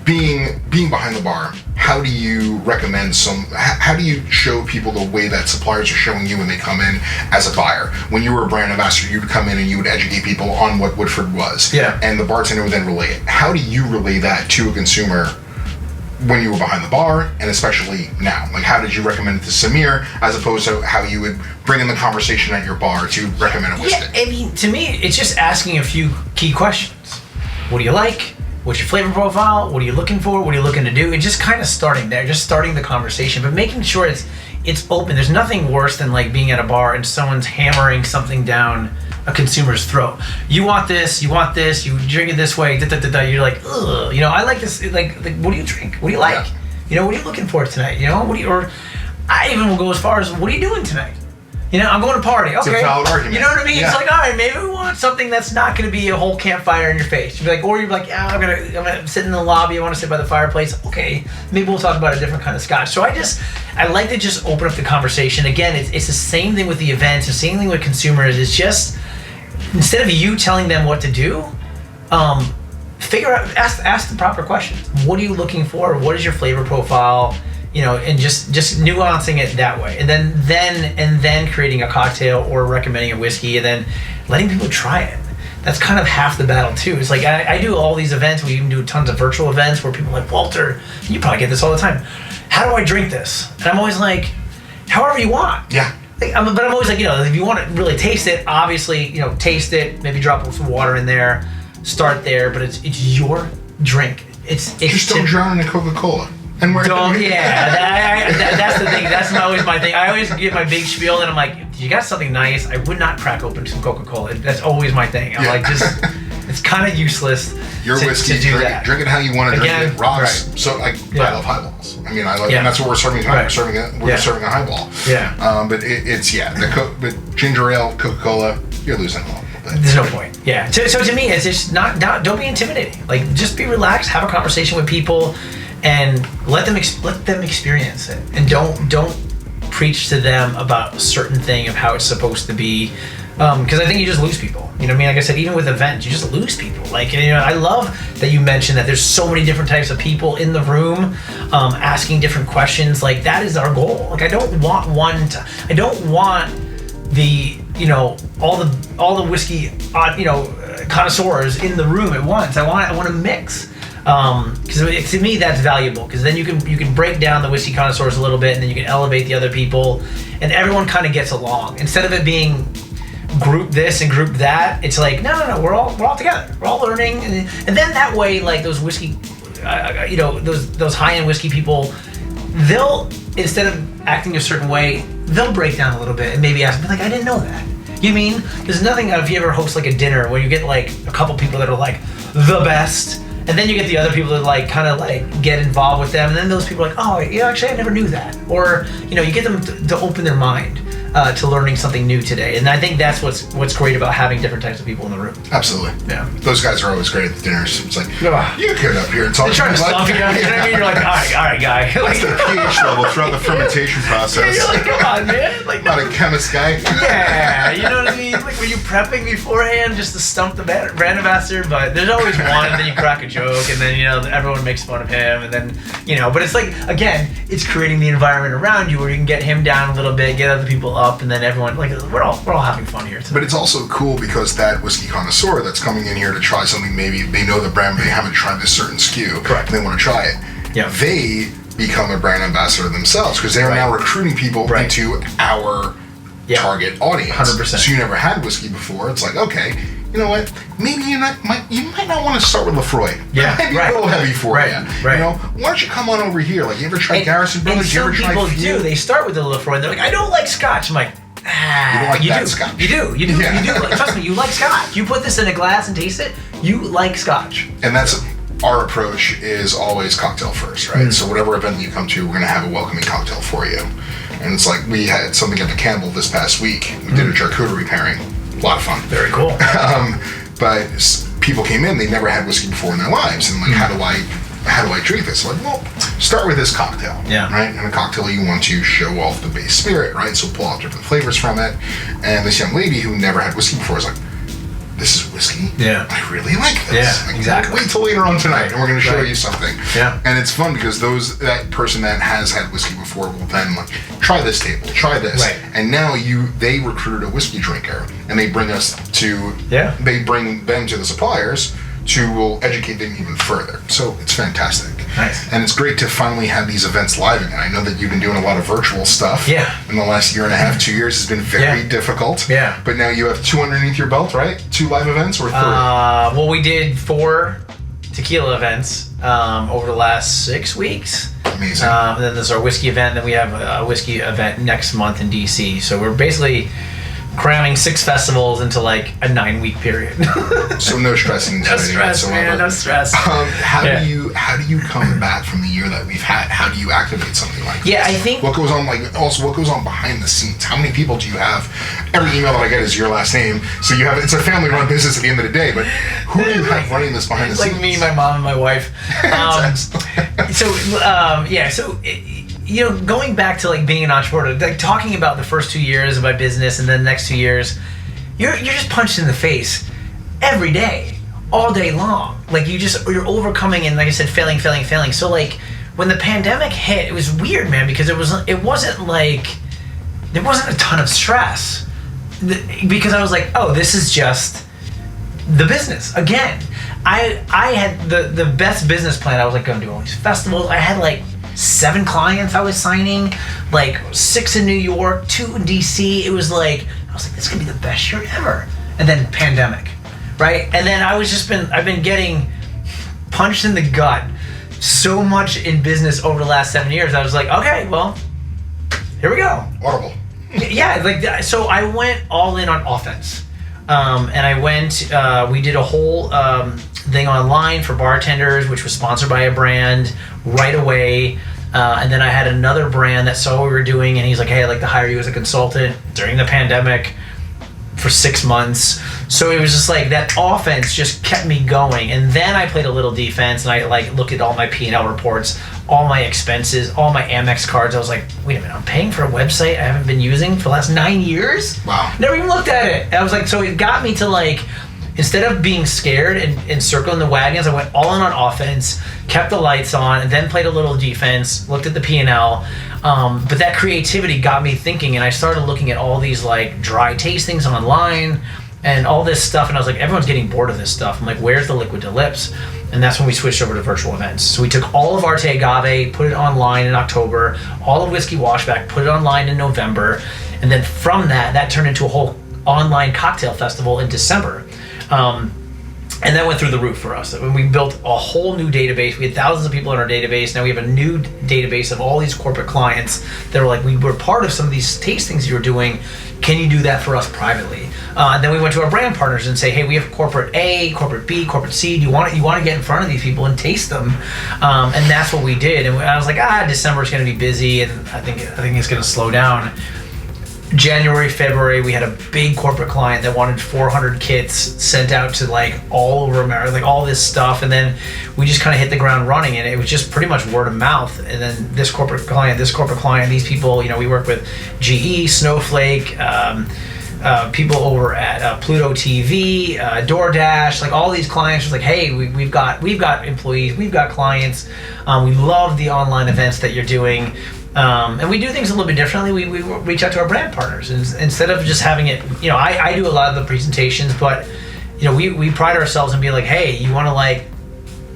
being behind the bar, how do you recommend how do you show people the way that suppliers are showing you when they come in as a buyer? When you were a brand ambassador, you would come in and you would educate people on what Woodford was. Yeah. And the bartender would then relay it. How do you relay that to a consumer when you were behind the bar, and especially now? How did you recommend it to Samir, as opposed to how you would bring in the conversation at your bar to recommend a whiskey? Yeah, I mean, to me, it's just asking a few key questions. What do you like? What's your flavor profile? What are you looking for? What are you looking to do? And just kind of starting there, just starting the conversation, but making sure it's open. There's nothing worse than being at a bar and someone's hammering something down a consumer's throat. You want this, you drink it this way, You're like, ugh, I like this, like, what do you drink? What do you like? What are you looking for tonight? Or I even will go as far as, what are you doing tonight? I'm going to party. Okay. It's a valid argument. You know what I mean? Yeah. It's like, all right, maybe we want something that's not going to be a whole campfire in your face. You're like, or you're like, I'm gonna sit in the lobby. I want to sit by the fireplace. Okay, maybe we'll talk about a different kind of scotch. So I like to just open up the conversation. Again, it's the same thing with the events. The same thing with consumers. It's just, instead of you telling them what to do, ask the proper questions. What are you looking for? What is your flavor profile? And just nuancing it that way, and then creating a cocktail or recommending a whiskey, and then letting people try it. That's kind of half the battle too. It's like I do all these events. We even do tons of virtual events where people are like, Walter, you probably get this all the time. How do I drink this? And I'm always like, however you want. Yeah. But I'm always like, if you want to really taste it, obviously, taste it. Maybe drop some water in there. Start there, but it's your drink. It's just don't drown in a Coca-Cola. And that's the thing. That's always my thing. I always give my big spiel, and I'm like, if you got something nice, I would not crack open some Coca-Cola. That's always my thing. I'm like, it's kind of useless. Your whiskey, drink it how you want to drink it. Rocks. Right. So I love highballs. I mean, and that's what we're serving tonight. We're serving a highball. Yeah. But but ginger ale, Coca-Cola, you're losing all. There's no point. Yeah. So to me, it's just not. Don't be intimidating. Like, just be relaxed. Have a conversation with people. And let them experience it, and don't preach to them about a certain thing of how it's supposed to be, because I think you just lose people. Like I said, even with events, you just lose people. Like, I love that you mentioned that there's so many different types of people in the room, asking different questions. Like, that is our goal. Like, I don't want the all the whiskey connoisseurs in the room at once. I want to mix. Because to me that's valuable, because then you can break down the whiskey connoisseurs a little bit, and then you can elevate the other people, and everyone kind of gets along instead of it being group this and group that. It's like no, we're all together, we're all learning, and then that way, like, those whiskey those high-end whiskey people, they'll, instead of acting a certain way, they'll break down a little bit and maybe ask me, like, I didn't know that. You mean there's nothing, if you ever host like a dinner where you get like a couple people that are like the best, and then you get the other people that like kind of like get involved with them, and then those people are like, oh, actually I never knew that. Or you get them to open their mind to learning something new today. And I think that's what's great about having different types of people in the room. Absolutely. Yeah. Those guys are always great at the dinners. It's like, you get up here and talk. They're trying to stump you. You know what I mean? You're like, all right, guy. What's the pH level throughout the fermentation process? You're like, come on, man. Like, not a chemist guy. Yeah, you know what I mean? Like, were you prepping beforehand just to stump the brand ambassador? But there's always one, and then you crack a joke, and then everyone makes fun of him, and then but it's like, again, it's creating the environment around you where you can get him down a little bit, get other people up, and then everyone, like, we're all having fun here today. But it's also cool because that whiskey connoisseur that's coming in here to try something, maybe they know the brand, but they haven't tried this certain SKU. Correct. And they want to try it. Yeah. They become a brand ambassador themselves because they're now recruiting people into our target audience. 100%. So you never had whiskey before. It's like, okay, you know what? Maybe you might not want to start with Lefroy. Yeah, Maybe a little heavy for you. Right. Why don't you come on over here? Like, you ever tried Garrison Brothers? You ever tried people do. They start with the Lefroy. They're like, I don't like Scotch. I'm like, you don't like that Scotch. You do. Yeah. You do. Trust me, you like Scotch. You put this in a glass and taste it, you like Scotch. And that's our approach, is always cocktail first, right? So whatever event you come to, we're going to have a welcoming cocktail for you. And it's like, we had something at the Campbell this past week. We did a charcuterie pairing. A lot of fun. Very cool. But people came in, they never had whiskey before in their lives, and like, how do I treat this? Like, well, start with this cocktail, right? And a cocktail, you want to show off the base spirit, right? So pull out different flavors from it. And this young lady who never had whiskey before was like, this is whiskey. Yeah. I really like this. Yeah, like, exactly. Wait till later on tonight, and we're going to show you something. Yeah. And it's fun because that person that has had whiskey before will then like, try this table, try this. Right. And now they recruited a whiskey drinker, and they bring us to, they bring them to the suppliers who will educate them even further. So it's fantastic. Nice. And it's great to finally have these events live again. I know that you've been doing a lot of virtual stuff. Yeah. In the last year and a half, 2 years has been very difficult. Yeah. But now you have 2 underneath your belt, right? 2 live events or 3? Well, we did 4 tequila events over the last 6 weeks. Amazing. And then there's our whiskey event. Then we have a whiskey event next month in DC. So we're basically cramming 6 festivals into like a 9-week period. So no stressing. No stress, whatsoever. man. No stress. How do you come back from the year that we've had? How do you activate something like this? Yeah, I think what goes on, like, also what goes on behind the scenes. How many people do you have? Every email that I get is your last name. So you have, it's a family-run business at the end of the day. But who do you have running this behind the scenes? Like me, my mom, and my wife. Going back to like being an entrepreneur, like talking about the first 2 years of my business and then the next 2 years, you're just punched in the face every day. all day long. Like you're overcoming and, like I said, failing. So like when the pandemic hit, it was weird, man, because it wasn't like there wasn't a ton of stress because I was like, oh, this is just the business again. I had the best business plan. I was like going to do all these festivals. I had like 7 clients I was signing, like 6 in New York, 2 in DC. It was like, I was like, this is gonna be the best year ever. And then pandemic, right? And then I've been getting punched in the gut so much in business over the last 7 years. I was like, okay, well, here we go. Audible. Yeah, like, so I went all in on offense. And I went, we did a whole thing online for bartenders, which was sponsored by a brand right away. And then I had another brand that saw what we were doing, and he's like, hey, I'd like to hire you as a consultant during the pandemic for 6 months. So it was just like that offense just kept me going. And then I played a little defense, and I like looked at all my P&L reports, all my expenses, all my Amex cards. I was like, wait a minute, I'm paying for a website I haven't been using for the last 9 years? Wow. Never even looked at it. And I was like, so it got me to like, instead of being scared and circling the wagons, I went all in on offense, kept the lights on, and then played a little defense, looked at the P&L. But that creativity got me thinking, and I started looking at all these like dry tastings online and all this stuff, and I was like, everyone's getting bored of this stuff. I'm like, where's the liquid to lips? And that's when we switched over to virtual events. So we took all of Arte Agave, put it online in October, all of Whiskey Washback, put it online in November, and then from that turned into a whole online cocktail festival in December. And that went through the roof for us. When we built a whole new database, we had thousands of people in our database. Now we have a new database of all these corporate clients that were like, we were part of some of these tastings you were doing. Can you do that for us privately? And then we went to our brand partners and say, hey, we have corporate A, corporate B, corporate C. Do you want to get in front of these people and taste them? And that's what we did. And I was like, December is going to be busy, and I think it's going to slow down. January, February, we had a big corporate client that wanted 400 kits sent out to like all over America, like all this stuff, and then we just kind of hit the ground running, and it was just pretty much word of mouth. And then this corporate client, these people, we work with GE, Snowflake, people over at Pluto TV, DoorDash, like all these clients was like, hey, we've got employees, we've got clients, we love the online events that you're doing. And we do things a little bit differently. We reach out to our brand partners, and instead of just having it, I do a lot of the presentations, but we pride ourselves in being like, hey, you want to like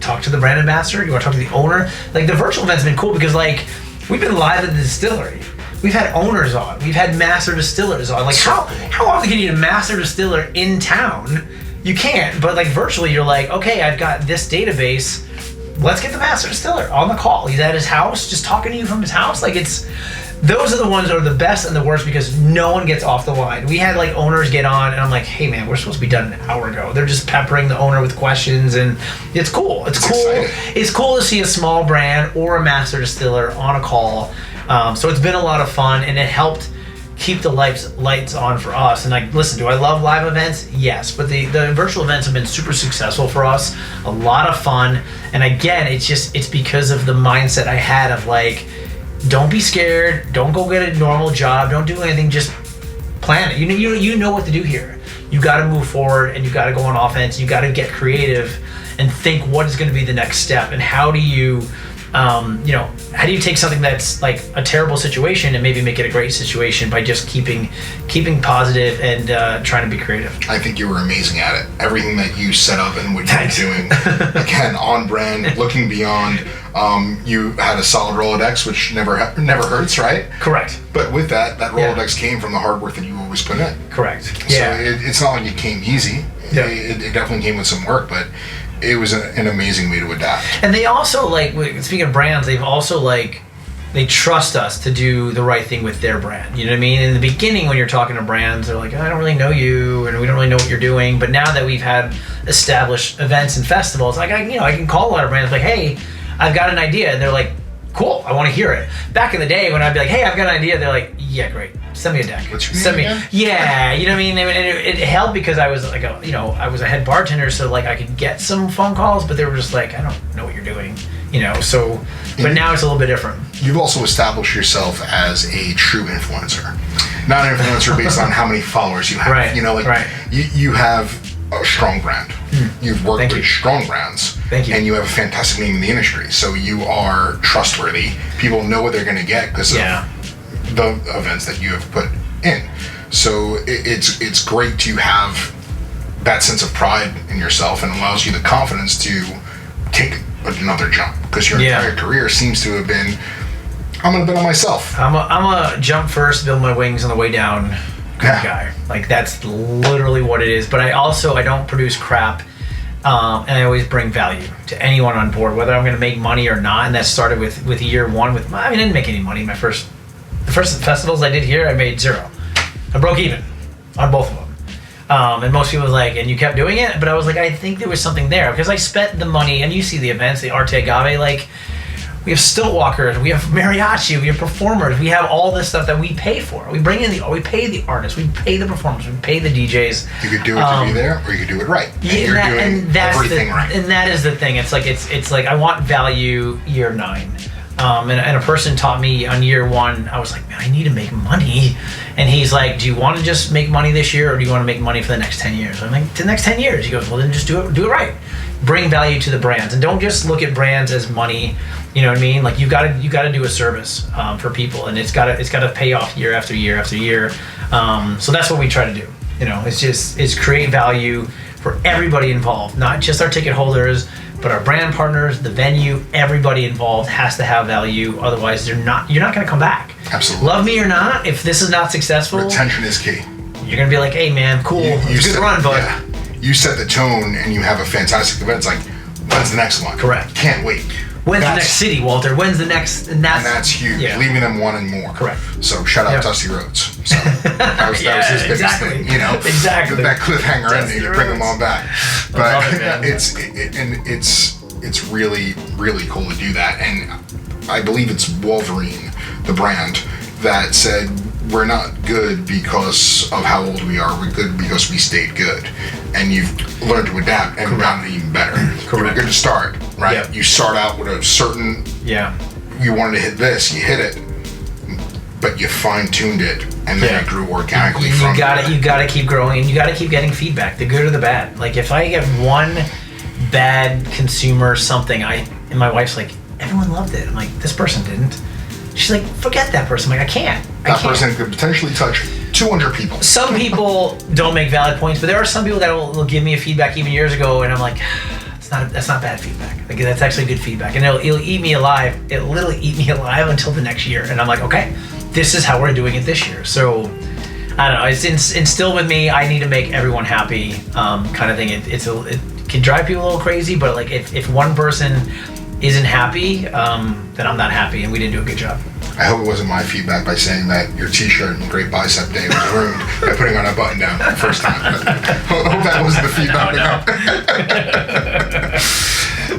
talk to the brand ambassador, you want to talk to the owner. Like the virtual event's been cool because like we've been live at the distillery, we've had owners on, we've had master distillers on. Like how often can you get a master distiller in town? You can't, but like virtually you're like, okay, I've got this database. Let's get the master distiller on the call. He's at his house, just talking to you from his house. Like those are the ones that are the best and the worst because no one gets off the line. We had like owners get on, and I'm like, hey man, we're supposed to be done an hour ago. They're just peppering the owner with questions, and it's cool. It's cool. Exciting. It's cool to see a small brand or a master distiller on a call. So it's been a lot of fun, and it helped keep the lights on for us. And like, listen, do I love live events? Yes, but the virtual events have been super successful for us. A lot of fun. And again, it's because of the mindset I had of like, don't be scared, don't go get a normal job, don't do anything, just plan it. You know what to do here. You got to move forward, and you got to go on offense. You got to get creative and think what is going to be the next step, and how do you how do you take something that's like a terrible situation and maybe make it a great situation by just keeping positive and trying to be creative? I think you were amazing at it. Everything that you set up and what you were doing, again, on brand, looking beyond. You had a solid Rolodex, which never hurts, right? Correct. But with that Rolodex came from the hard work that you always put in. Correct. So it's not like it came easy. Yeah. It definitely came with some work, but it was an amazing way to adapt. And they also, like, speaking of brands, they've also, like, they trust us to do the right thing with their brand. You know what I mean? In the beginning, when you're talking to brands, they're like, I don't really know you, and we don't really know what you're doing. But now that we've had established events and festivals, like, I can call a lot of brands, like, hey, I've got an idea. And they're like, cool, I want to hear it. Back in the day, when I'd be like, hey, I've got an idea, they're like, yeah, great. Send me a deck. Send me. Yeah, you know what I mean. And it helped because I was like, I was a head bartender, so like I could get some phone calls, but they were just like, I don't know what you're doing, So, but now it's a little bit different. You've also established yourself as a true influencer, not an influencer based on how many followers you have. Right. You have a strong brand. You've worked with strong brands. Thank you. And you have a fantastic name in the industry. So you are trustworthy. People know what they're going to get because of the events that you have put in. So it's great to have that sense of pride in yourself, and allows you the confidence to take another jump, because your entire career seems to have been, I'm going to bet on myself. I'm a jump first, build my wings on the way down kind of guy. Like, that's literally what it is. But I don't produce crap, and I always bring value to anyone on board, whether I'm going to make money or not. And that started with year one. I didn't make any money. The first festivals I did here, I made $0. I broke even on both of them. And most people was like, and you kept doing it? But I was like, I think there was something there, because I spent the money, and you see the events, the Arte Agave, like, we have stilt walkers, we have mariachi, we have performers, we have all this stuff that we pay for. We bring in we pay the artists, we pay the performers, we pay the DJs. You could do it to be there, or you could do it right. And that's everything right. And that is the thing. It's like I want value year 9. And a person taught me on year 1, I was like, man, I need to make money. And he's like, do you want to just make money this year, or do you want to make money for the next 10 years? I'm like, the next 10 years. He goes, well, then just do it right. Bring value to the brands, and don't just look at brands as money. You know what I mean? Like, you got to do a service for people, and it's got to pay off year after year after year. So that's what we try to do. You know, it's create value for everybody involved, not just our ticket holders, but our brand partners, the venue. Everybody involved has to have value. Otherwise, you're not going to come back. Absolutely. Love me or not, if this is not successful, retention is key. You're going to be like, hey man, cool, it's a good run, but you set the tone, and you have a fantastic event. It's like, when's the next one? Correct. Can't wait. When's the next city, Walter? When's the next? And that's huge. Yeah. Leaving them wanting more. Correct. So shout out Dusty Rhodes. So that was his biggest thing. You know, exactly. That cliffhanger ending to bring them all back. But it's really, really cool to do that. And I believe it's Wolverine, the brand, that said, we're not good because of how old we are. We're good because we stayed good. And you've learned to adapt and gotten even better. Correct. You're good to start, right? Yep. You start out with a certain, you wanted to hit this, you hit it, but you fine-tuned it, and then it grew organically from there. You got to keep growing, and you got to keep getting feedback, the good or the bad. Like, if I get one bad consumer something, and my wife's like, everyone loved it. I'm like, this person didn't. She's like, forget that person. I'm like, I can't. That person could potentially touch 200 people. Some people don't make valid points, but there are some people that will give me a feedback even years ago, and I'm like, that's not bad feedback. Like, that's actually good feedback, and it'll eat me alive. It'll literally eat me alive until the next year, and I'm like, okay, this is how we're doing it this year. So I don't know. It's instilled with me. I need to make everyone happy, kind of thing. It can drive people a little crazy, but like if one person isn't happy, then I'm not happy, and we didn't do a good job. I hope it wasn't my feedback by saying that your t-shirt and great bicep day was ruined by putting on a button down the first time. I hope that wasn't the feedback.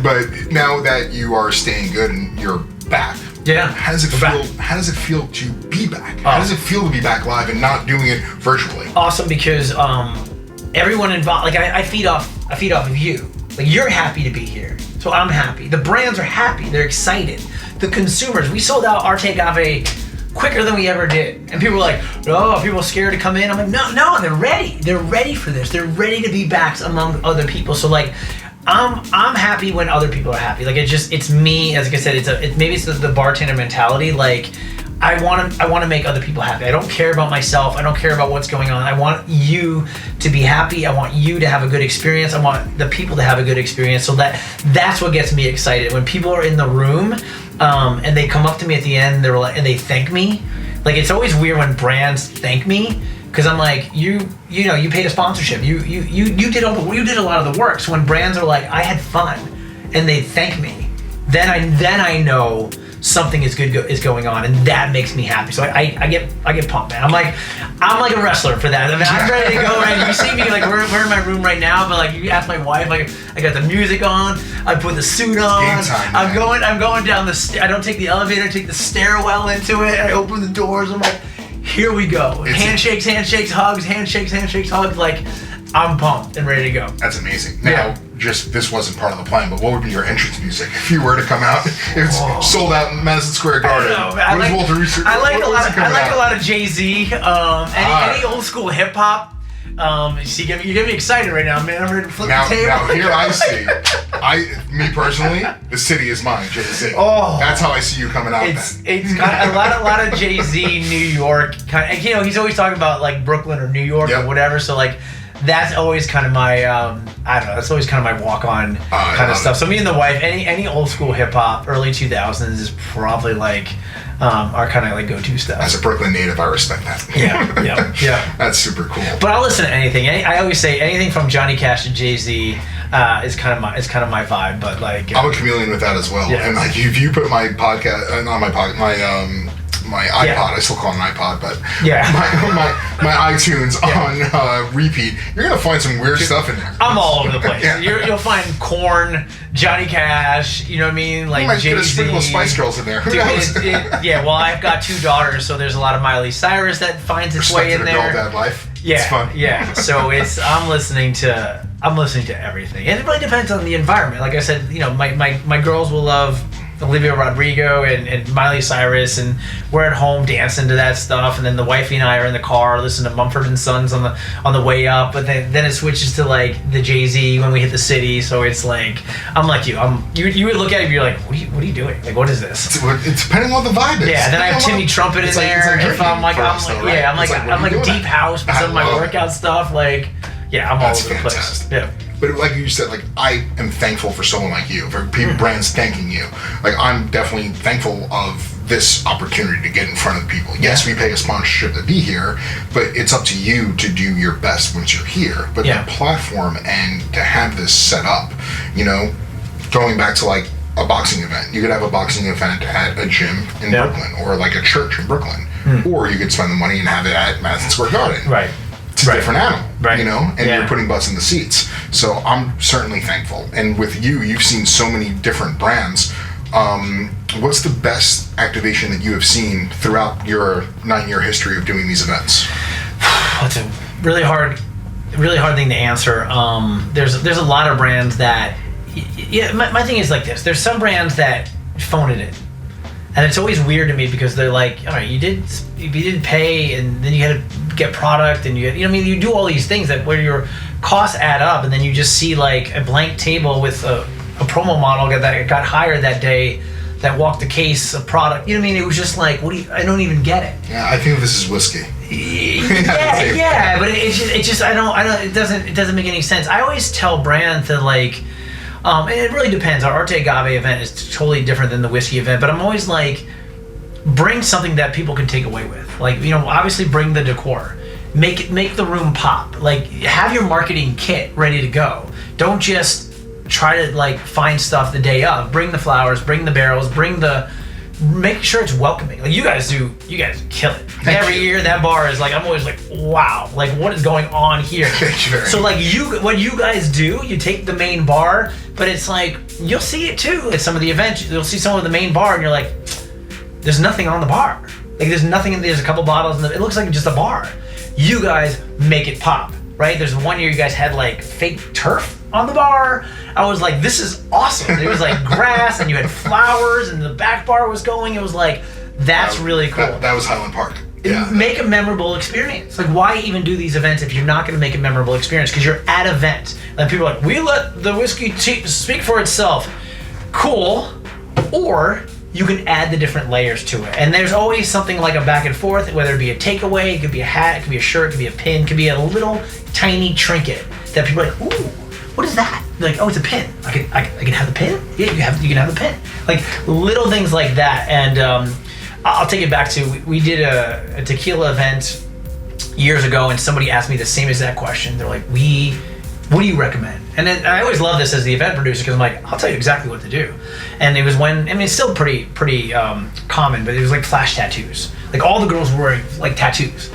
But now that you are staying good and you're back, how does it feel? How does it feel to be back? How does it feel to be back live and not doing it virtually? Awesome, because everyone involved, like I feed off of you. Like, you're happy to be here, so I'm happy. The brands are happy, they're excited. The consumers, we sold out Arte Agave quicker than we ever did. And people were like, oh, people are scared to come in. I'm like, no, they're ready. They're ready for this. They're ready to be back among other people. So like, I'm happy when other people are happy. Like, it's me, as I said, maybe it's the bartender mentality. Like, I want to make other people happy. I don't care about myself. I don't care about what's going on. I want you to be happy. I want you to have a good experience. I want the people to have a good experience. So that's what gets me excited. When people are in the room, and they come up to me at the end, and they thank me. Like, it's always weird when brands thank me, because I'm like, you paid a sponsorship. You did a lot of the work. So when brands are like, I had fun, and they thank me, then I know something is going on, and that makes me happy. So I get pumped, man. I'm like a wrestler for that. I mean, I'm ready to go. Right? You see me, like, we're in my room right now, but like, you ask my wife, like, I got the music on, I put the suit on, game time, I'm going down the I don't take the elevator, I take the stairwell into it, I open the doors, I'm like, here we go. Handshakes, hugs, like, I'm pumped and ready to go. That's amazing. Now, just, this wasn't part of the plan, but what would be your entrance music if you were to come out? It's sold out in Madison Square Garden. I like a lot of Jay-Z. Any old school hip hop. See, you get me excited right now, man. I'm ready to flip the table. Now here I see, me personally, the city is mine, Jay-Z. Oh, that's how I see you coming out. It's kind of a lot of Jay-Z, New York, kind of. You know, he's always talking about like Brooklyn or New York or whatever. So like, that's always kind of my I don't know. That's always kind of my walk-on kind of stuff. So me and the wife, any old school hip hop, early 2000s is probably like our kind of like go-to stuff. As a Brooklyn native, I respect that. Yeah. That's super cool. But I'll listen to anything. I always say anything from Johnny Cash to Jay-Z is kind of my vibe. But like, I'm a chameleon with that as well. Yeah. And like, if you put my podcast, not my podcast, my iPod, I still call it an iPod, but my iTunes on repeat, you're gonna find some weird stuff in there. I'm all over the place. You'll find Korn, Johnny Cash, you know what I mean? Like, you might Jay-Z. get a sprinkle of Spice Girls in there. Who knows? Well, I've got 2 daughters, so there's a lot of Miley Cyrus that finds its way in there. Dad life. Yeah, it's fun. Yeah. So I'm listening to everything, and it really depends on the environment. Like I said, you know, my girls will love Olivia Rodrigo and Miley Cyrus, and we're at home dancing to that stuff, and then the wifey and I are in the car listening to Mumford and Sons on the way up, but then it switches to like the Jay-Z when we hit the city. So it's like, I'm like you would look at it and be like, what are you doing? Like, what is this? It's depending on what the vibe is. Yeah, then I have Timmy Trumpet in there. If I'm like deep house with some of my workout stuff. Like, yeah, I'm all over the place. Yeah. But like you said, like, I am thankful for someone like you, for brands thanking you. Like, I'm definitely thankful of this opportunity to get in front of people. Yes, we pay a sponsorship to be here, but it's up to you to do your best once you're here. But the platform and to have this set up, you know, going back to like a boxing event, you could have a boxing event at a gym in Brooklyn, or like a church in Brooklyn, or you could spend the money and have it at Madison Square Garden. Right. It's a different animal, you know, and Yeah. you're putting butts in the seats. So I'm certainly thankful. And with you, you've seen so many different brands. What's the best activation that you have seen throughout your 9-year history of doing these events? That's a really hard thing to answer. There's a lot of brands that, my thing is like this. There's some brands that phone it in. And it's always weird to me because they're like, all right, you didn't pay, and then you had to get product, and you know what I mean, you do all these things that where your costs add up, and then you just see like a blank table with a promo model that got hired that day that walked a case of product. You know what I mean? It was just like, I don't even get it. Yeah, I think this is whiskey. Yeah, but it just I don't it doesn't make any sense. I always tell brands to like. And it really depends. Our Arte Agave event is totally different than the whiskey event, but I'm always like, bring something that people can take away with. Like, you know, obviously bring the decor. Make the room pop. Like, have your marketing kit ready to go. Don't just try to like find stuff the day of. Bring the flowers, bring the barrels, make sure it's welcoming. Like you guys kill it. Every year that bar is like, I'm always like, wow, like what is going on here? So like what you guys do, you take the main bar, but it's like, you'll see it too at some of the events. You'll see someone at the main bar and you're like, there's nothing on the bar. Like there's nothing, there's a couple bottles and it looks like just a bar. You guys make it pop, right? There's one year you guys had like fake turf on the bar. I was like, this is awesome. It was like grass and you had flowers and the back bar was going. It was like, that's really cool. That was Highland Park. Yeah. Make a memorable experience. Like, why even do these events if you're not going to make a memorable experience? Because you're at an event. And people are like, we let the whiskey speak for itself. Cool. Or you can add the different layers to it. And there's always something like a back and forth, whether it be a takeaway, it could be a hat, it could be a shirt, it could be a pin, it could be a little tiny trinket that people are like, ooh, what is that? They're like, oh, it's a pin. I can have the pin? Yeah, you can have the pin. Like little things like that. And I'll take it back to, we did a tequila event years ago, and somebody asked me the same exact question. They're like, what do you recommend? And then I always love this as the event producer because I'm like, I'll tell you exactly what to do. And it was when, I mean, it's still pretty common, but it was like flash tattoos. Like all the girls were wearing like tattoos.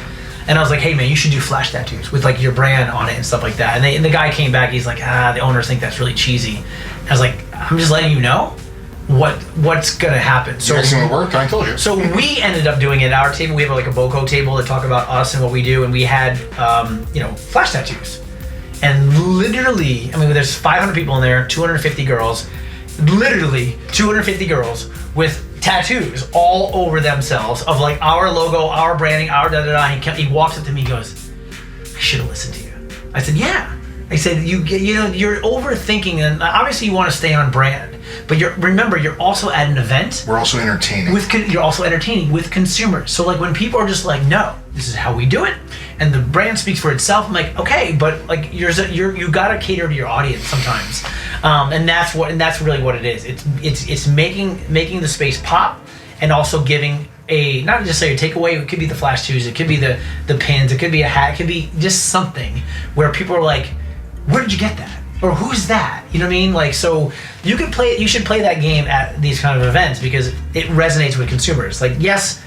And I was like, hey man, you should do flash tattoos with like your brand on it and stuff like that. And the guy came back, he's like, the owners think that's really cheesy. And I was like, I'm just letting you know what's gonna happen. So you guys gonna work? I told you. So we ended up doing it at our table. We have like a BOCO table to talk about us and what we do, and we had flash tattoos. And literally, I mean, there's 500 people in there, 250 girls, literally 250 girls with tattoos all over themselves of like our logo, our branding, our da-da-da. He walks up to me and goes, I should have listened to you. I said, yeah. I said, you're overthinking, and obviously you want to stay on brand, but remember, you're also at an event. We're also entertaining. You're also entertaining with consumers. So like when people are just like, no, this is how we do it, and the brand speaks for itself. I'm like, okay, but like you gotta cater to your audience sometimes, and that's really what it is. It's making the space pop, and also giving a not just say a takeaway. It could be the flash shoes, it could be the pins, it could be a hat, it could be just something where people are like, where did you get that? Or who's that? You know what I mean? Like, so you should play that game at these kind of events because it resonates with consumers. Like, yes,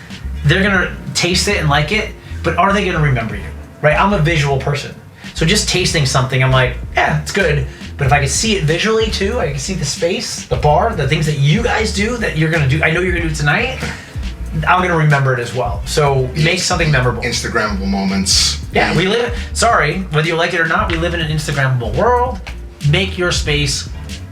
they're gonna taste it and like it, but are they gonna remember you? Right? I'm a visual person. So just tasting something, I'm like, yeah, it's good. But if I could see it visually too, I can see the space, the bar, the things that you guys do that you're gonna do, I know you're gonna do tonight, I'm gonna remember it as well. So make something memorable. Instagrammable moments. Yeah, whether you like it or not, we live in an Instagrammable world. Make your space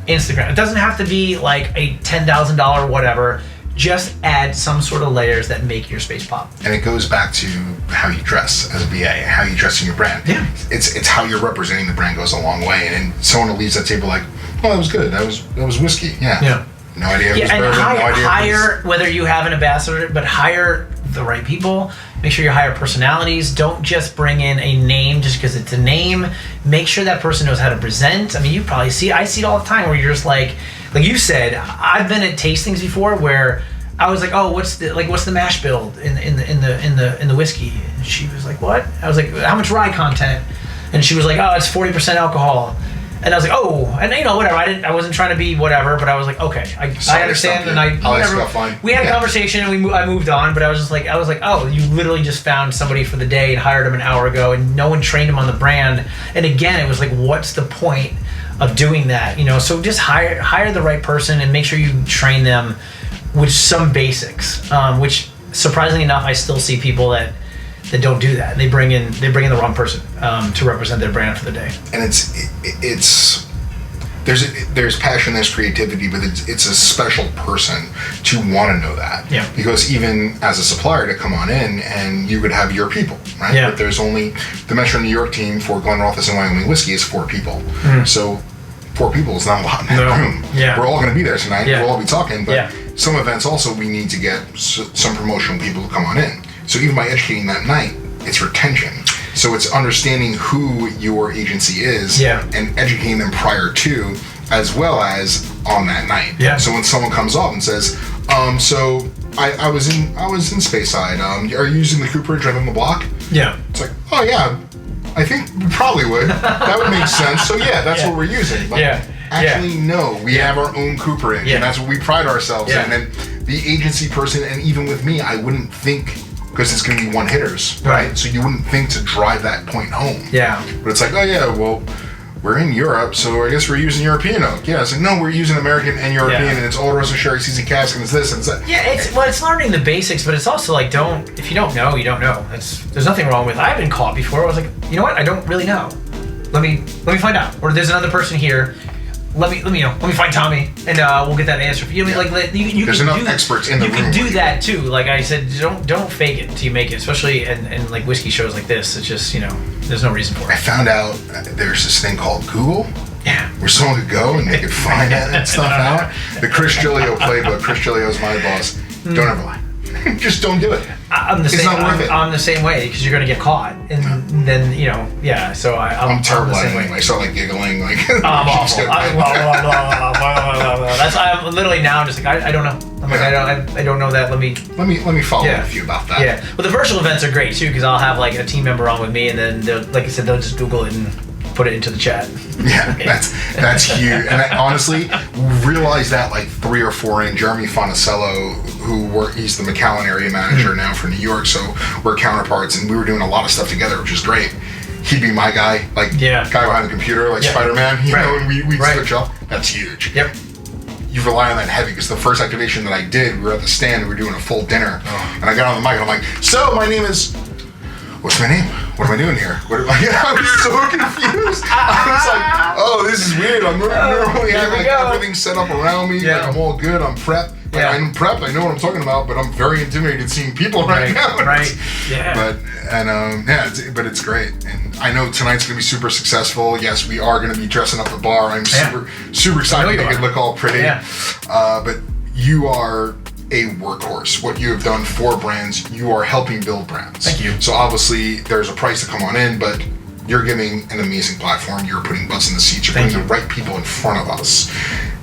Instagram. It doesn't have to be like a $10,000 whatever. Just add some sort of layers that make your space pop. And it goes back to how you dress as a VA, how you dress in your brand. Yeah. It's how you're representing the brand goes a long way. And then someone leaves that table like, oh, that was good. That was whiskey. Yeah. Yeah. No idea if it was and bourbon, no idea hire whether you have an ambassador, but hire the right people. Make sure you hire personalities. Don't just bring in a name just because it's a name. Make sure that person knows how to present. I mean, you probably I see it all the time where you're just like you said, I've been at tastings before where I was like, oh, what's the mash build in the whiskey? And she was like, what? I was like, how much rye content? And she was like, oh, it's 40% alcohol. And I was like, oh, and whatever. I wasn't trying to be whatever, but I was like, okay, I understand, and we had a conversation, and I moved on. But I was like, oh, you literally just found somebody for the day and hired them an hour ago, and no one trained them on the brand. And again, it was like, what's the point of doing that? So just hire the right person and make sure you train them with some basics. Which surprisingly enough, I still see people that don't do that. They bring in the wrong person to represent their brand for the day. And there's passion, there's creativity, but it's a special person to want to know that. Yeah. Because even as a supplier to come on in and you would have your people, right? Yeah. But there's only the Metro New York team for Glenrothes and Wyoming Whiskey is 4 people. Mm. So 4 people is not a lot in that room. Yeah. We're all going to be there tonight. Yeah. We'll all be talking, but some events also we need to get some promotional people to come on in. So even by educating that night, it's retention. So it's understanding who your agency is and educating them prior to, as well as on that night. Yeah. So when someone comes up and says, so I was in Speyside. Are you using the cooperage right on the block? Yeah. It's like, oh yeah, I think we probably would. That would make sense. So yeah, that's what we're using. But actually, no, we have our own cooperage, and that's what we pride ourselves in. And the agency person, and even with me, I wouldn't think, because it's going to be one hitters, right? So you wouldn't think to drive that point home. Yeah. But it's like, oh yeah, well, we're in Europe, so I guess we're using European oak. Yeah, it's like, no, we're using American and European, and it's Oloroso Sherry Seasoned Cask, and it's this and it's that. Yeah, it's learning the basics, but it's also like, if you don't know, you don't know. There's nothing wrong with. I've been caught before. I was like, you know what? I don't really know. Let me find out. Or there's another person here. Let me find Tommy, and we'll get that answer for you. There's enough experts in the room. You can do that too. Like I said, don't fake it until you make it. Especially in like whiskey shows like this. It's just there's no reason for it. I found out there's this thing called Google. Yeah. Where someone could go and they could find that stuff out. The Chris Gillio playbook. Chris Gillio's my boss. Don't ever lie. Just don't do it. It's not worth it. I'm the same way because you're gonna get caught, and then So I'm terrible at it anyway. I start like giggling, like I'm awful. I'm literally now just like I don't know. I'm like I don't know that. Let me follow with you about that. Yeah. Well, the virtual events are great too because I'll have like a team member on with me, and then like I said, they'll just Google it and put it into the chat. Yeah, that's huge. And I honestly realized that like 3 or 4 in. Jeremy Fonicello, he's the McAllen area manager now for New York, so we're counterparts, and we were doing a lot of stuff together, which is great. He'd be my guy, like guy behind the computer, like Spider-Man, and we'd switch up. That's huge. Yep. You rely on that heavy because the first activation that I did, we were at the stand, and we were doing a full dinner, and I got on the mic, and I'm like, so my name is... What's my name? What am I doing here? I was so confused. I was like, oh, this is weird. normally have like everything set up around me. Yeah. Like I'm all good. I'm prepped. Like, I'm prepped. I know what I'm talking about, but I'm very intimidated seeing people right now. Right. Yeah. But it's great, and I know tonight's gonna be super successful. Yes, we are gonna be dressing up the bar. I'm super excited to make it look all pretty. Yeah. But you are a workhorse. What you have done for brands, you are helping build brands. Thank you. So obviously there's a price to come on in, but you're giving an amazing platform. You're putting butts in the seats. You're putting the right people in front of us.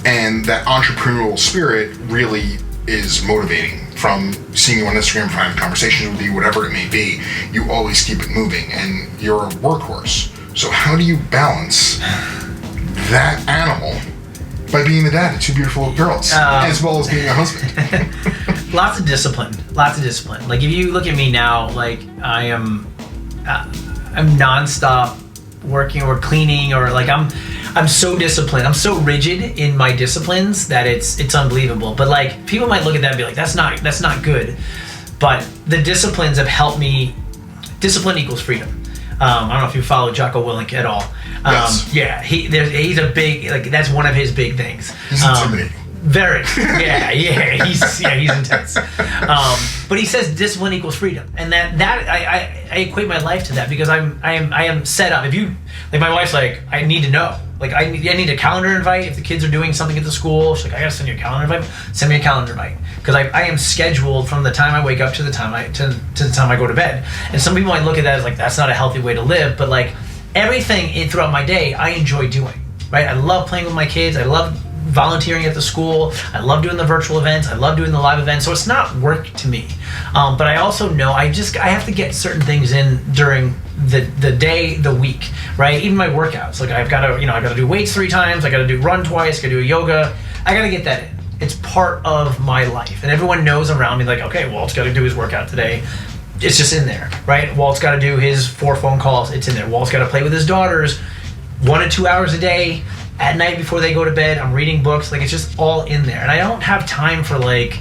And that entrepreneurial spirit really is motivating. From seeing you on Instagram, from having conversations with you, whatever it may be, you always keep it moving, and you're a workhorse. So how do you balance that animal by being the dad of two beautiful girls, as well as being a husband? Lots of discipline. Like if you look at me now, like I'm nonstop working or cleaning, or like I'm so disciplined. I'm so rigid in my disciplines that it's unbelievable. But like people might look at that and be like, that's not good. But the disciplines have helped me. Discipline equals freedom. I don't know if you follow Jocko Willink at all. Yes. Yeah, he's a big, like that's one of his big things. He's intimidating. Very. Yeah, he's intense. But he says discipline equals freedom, and that I equate my life to that, because I am set up. If you, like, my wife's like, I need to know. Like I need a calendar invite. If the kids are doing something at the school, she's like, I gotta send you a calendar invite. Send me a calendar invite, because I am scheduled from the time I wake up to the time to the time I go to bed. And some people might look at that as like, that's not a healthy way to live. But like everything throughout my day, I enjoy doing. Right? I love playing with my kids. I love volunteering at the school. I love doing the virtual events. I love doing the live events. So it's not work to me. But I also know I have to get certain things in during the day, the week, right? Even my workouts. Like I've got to do weights 3 times. I got to do run twice. I got to do yoga. I got to get that in. It's part of my life. And everyone knows around me, like, okay, Walt's got to do his workout today. It's just in there, right? Walt's got to do his 4 phone calls. It's in there. Walt's got to play with his daughters 1 to 2 hours a day. At night before they go to bed, I'm reading books. Like, it's just all in there, and I don't have time for like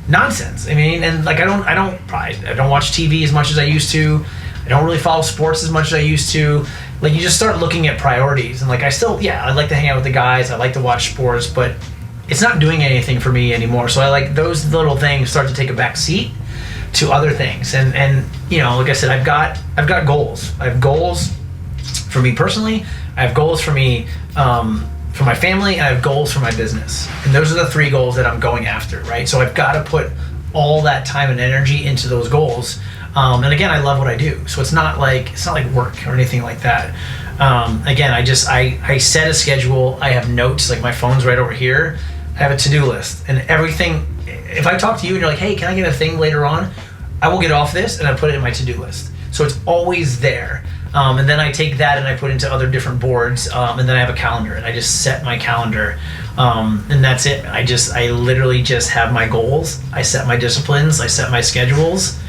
nonsense. I mean, and like I don't watch TV as much as I used to. I don't really follow sports as much as I used to. Like, you just start looking at priorities, and like I like to hang out with the guys. I like to watch sports, but it's not doing anything for me anymore. So I like those little things start to take a back seat to other things. And you know, like I said, I've got goals. I have goals for me personally. I have goals for me, for my family, and I have goals for my business. And those are the 3 goals that I'm going after, right? So I've got to put all that time and energy into those goals. And again, I love what I do. So it's not like work or anything like that. Again, I set a schedule. I have notes, like my phone's right over here. I have a to-do list, and everything. If I talk to you and you're like, hey, can I get a thing later on? I will get off this and I put it in my to-do list. So it's always there. And then I take that and I put into other different boards, and then I have a calendar, and I just set my calendar, and that's it. I literally just have my goals. I set my disciplines. I set my schedules,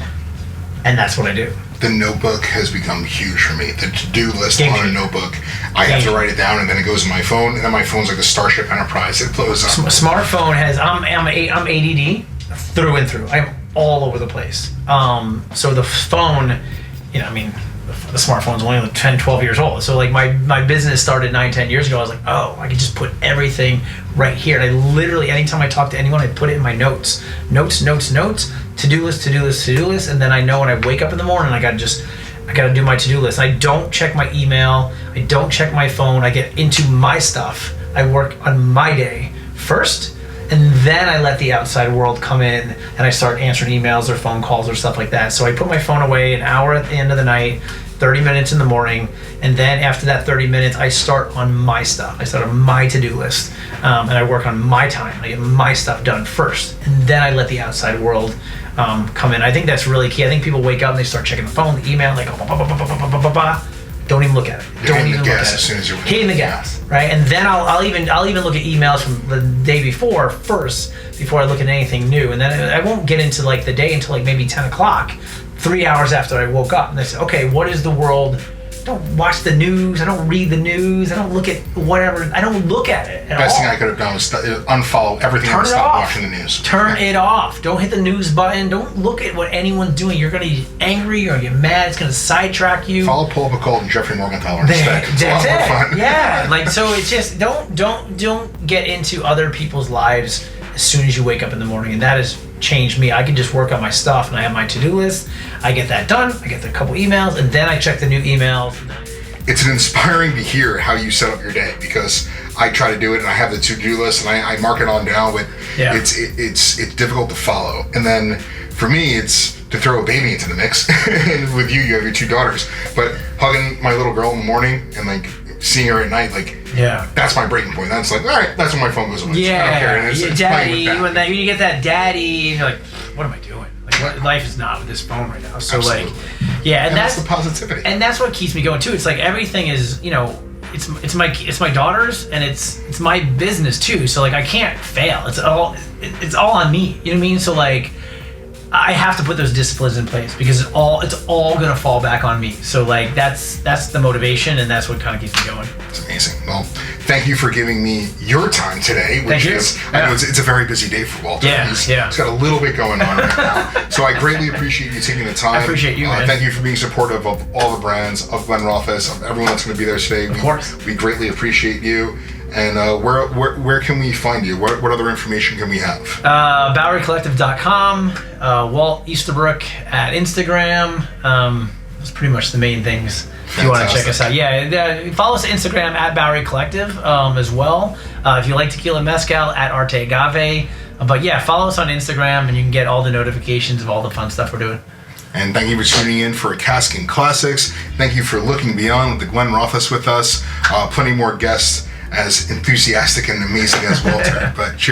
and that's what I do. The notebook has become huge for me. The to-do list on a notebook, I have to write it down, and then it goes in my phone, and then my phone's like a Starship Enterprise. It blows up. Smartphone has, I'm ADD through and through. I'm all over the place. So the phone, the smartphone's only like 10, 12 years old. So like my business started 9, 10 years ago. I was like, oh, I could just put everything right here. And I literally, anytime I talk to anyone, I put it in my notes. Notes, to-do list. And then I know when I wake up in the morning, I gotta do my to-do list. I don't check my email. I don't check my phone. I get into my stuff. I work on my day first, and then I let the outside world come in, and I start answering emails or phone calls or stuff like that. So I put my phone away an hour at the end of the night, 30 minutes in the morning, and then after that 30 minutes, I start on my stuff. I start on my to-do list, and I work on my time. I get my stuff done first, and then I let the outside world come in. I think that's really key. I think people wake up and they start checking the phone, the email, like, don't even look at it. Don't even look at it. As soon as you're hitting the gas, right? And then I'll even look at emails from the day before first, before I look at anything new. And then I won't get into like the day until like maybe 10 o'clock, 3 hours after I woke up. And I say, okay, what is the world don't watch the news. I don't read the news. I don't look at whatever. I don't look at it at Best all. thing I could have done was unfollow everything and stop watching the news. Turn it off. Don't hit the news button. Don't look at what anyone's doing. You're gonna get angry or get mad. It's gonna sidetrack you. Follow Paul Bacall and Jeffrey Morgenthaler instead. It's That's a lot it. more fun. Yeah. Like, so it's just don't get into other people's lives as soon as you wake up in the morning, and that has changed me. I can just work on my stuff, and I have my to-do list. I get that done. I get a couple emails, and then I check the new emails. It's inspiring to hear how you set up your day, because I try to do it and I have the to-do list and I mark it on down, but Yeah. it's difficult to follow. And then for me, it's to throw a baby into the mix. And with you have your 2 daughters, but hugging my little girl in the morning and like seeing her at night, like that's my breaking point. That's like, all right, that's when my phone goes away. Yeah, I don't care. And it's daddy. playing with that. When you get that daddy, and you're like, what am I doing? Like, life is not with this phone right now. So Absolutely. like, yeah, and that's the positivity. And that's what keeps me going too. It's like everything is, it's my daughter's, and it's my business too. So like, I can't fail. It's all on me. You know what I mean? So like, I have to put those disciplines in place, because it's all gonna fall back on me. So like, that's the motivation, and that's what kind of keeps me going. It's amazing. Well, thank you for giving me your time today, which Thank you. is, I know it's a very busy day for Walter. Yeah, He's got a little bit going on right now. So I greatly appreciate you taking the time. I appreciate you, man. Thank you for being supportive of all the brands, of Glenrothes, of everyone that's going to be there today. Of course. We greatly appreciate you. And where can we find you? What other information can we have? BoweryCollective.com, Walt Easterbrook at Instagram. Those are pretty much the main things if you want to check us out. Yeah, follow us on Instagram at Bowery Collective as well. If you like tequila mezcal, at Arte Agave. But yeah, follow us on Instagram, and you can get all the notifications of all the fun stuff we're doing. And thank you for tuning in for Casking Classics. Thank you for looking beyond with the Glenrothes with us. Plenty more guests as enthusiastic and amazing as Walter. But cheers.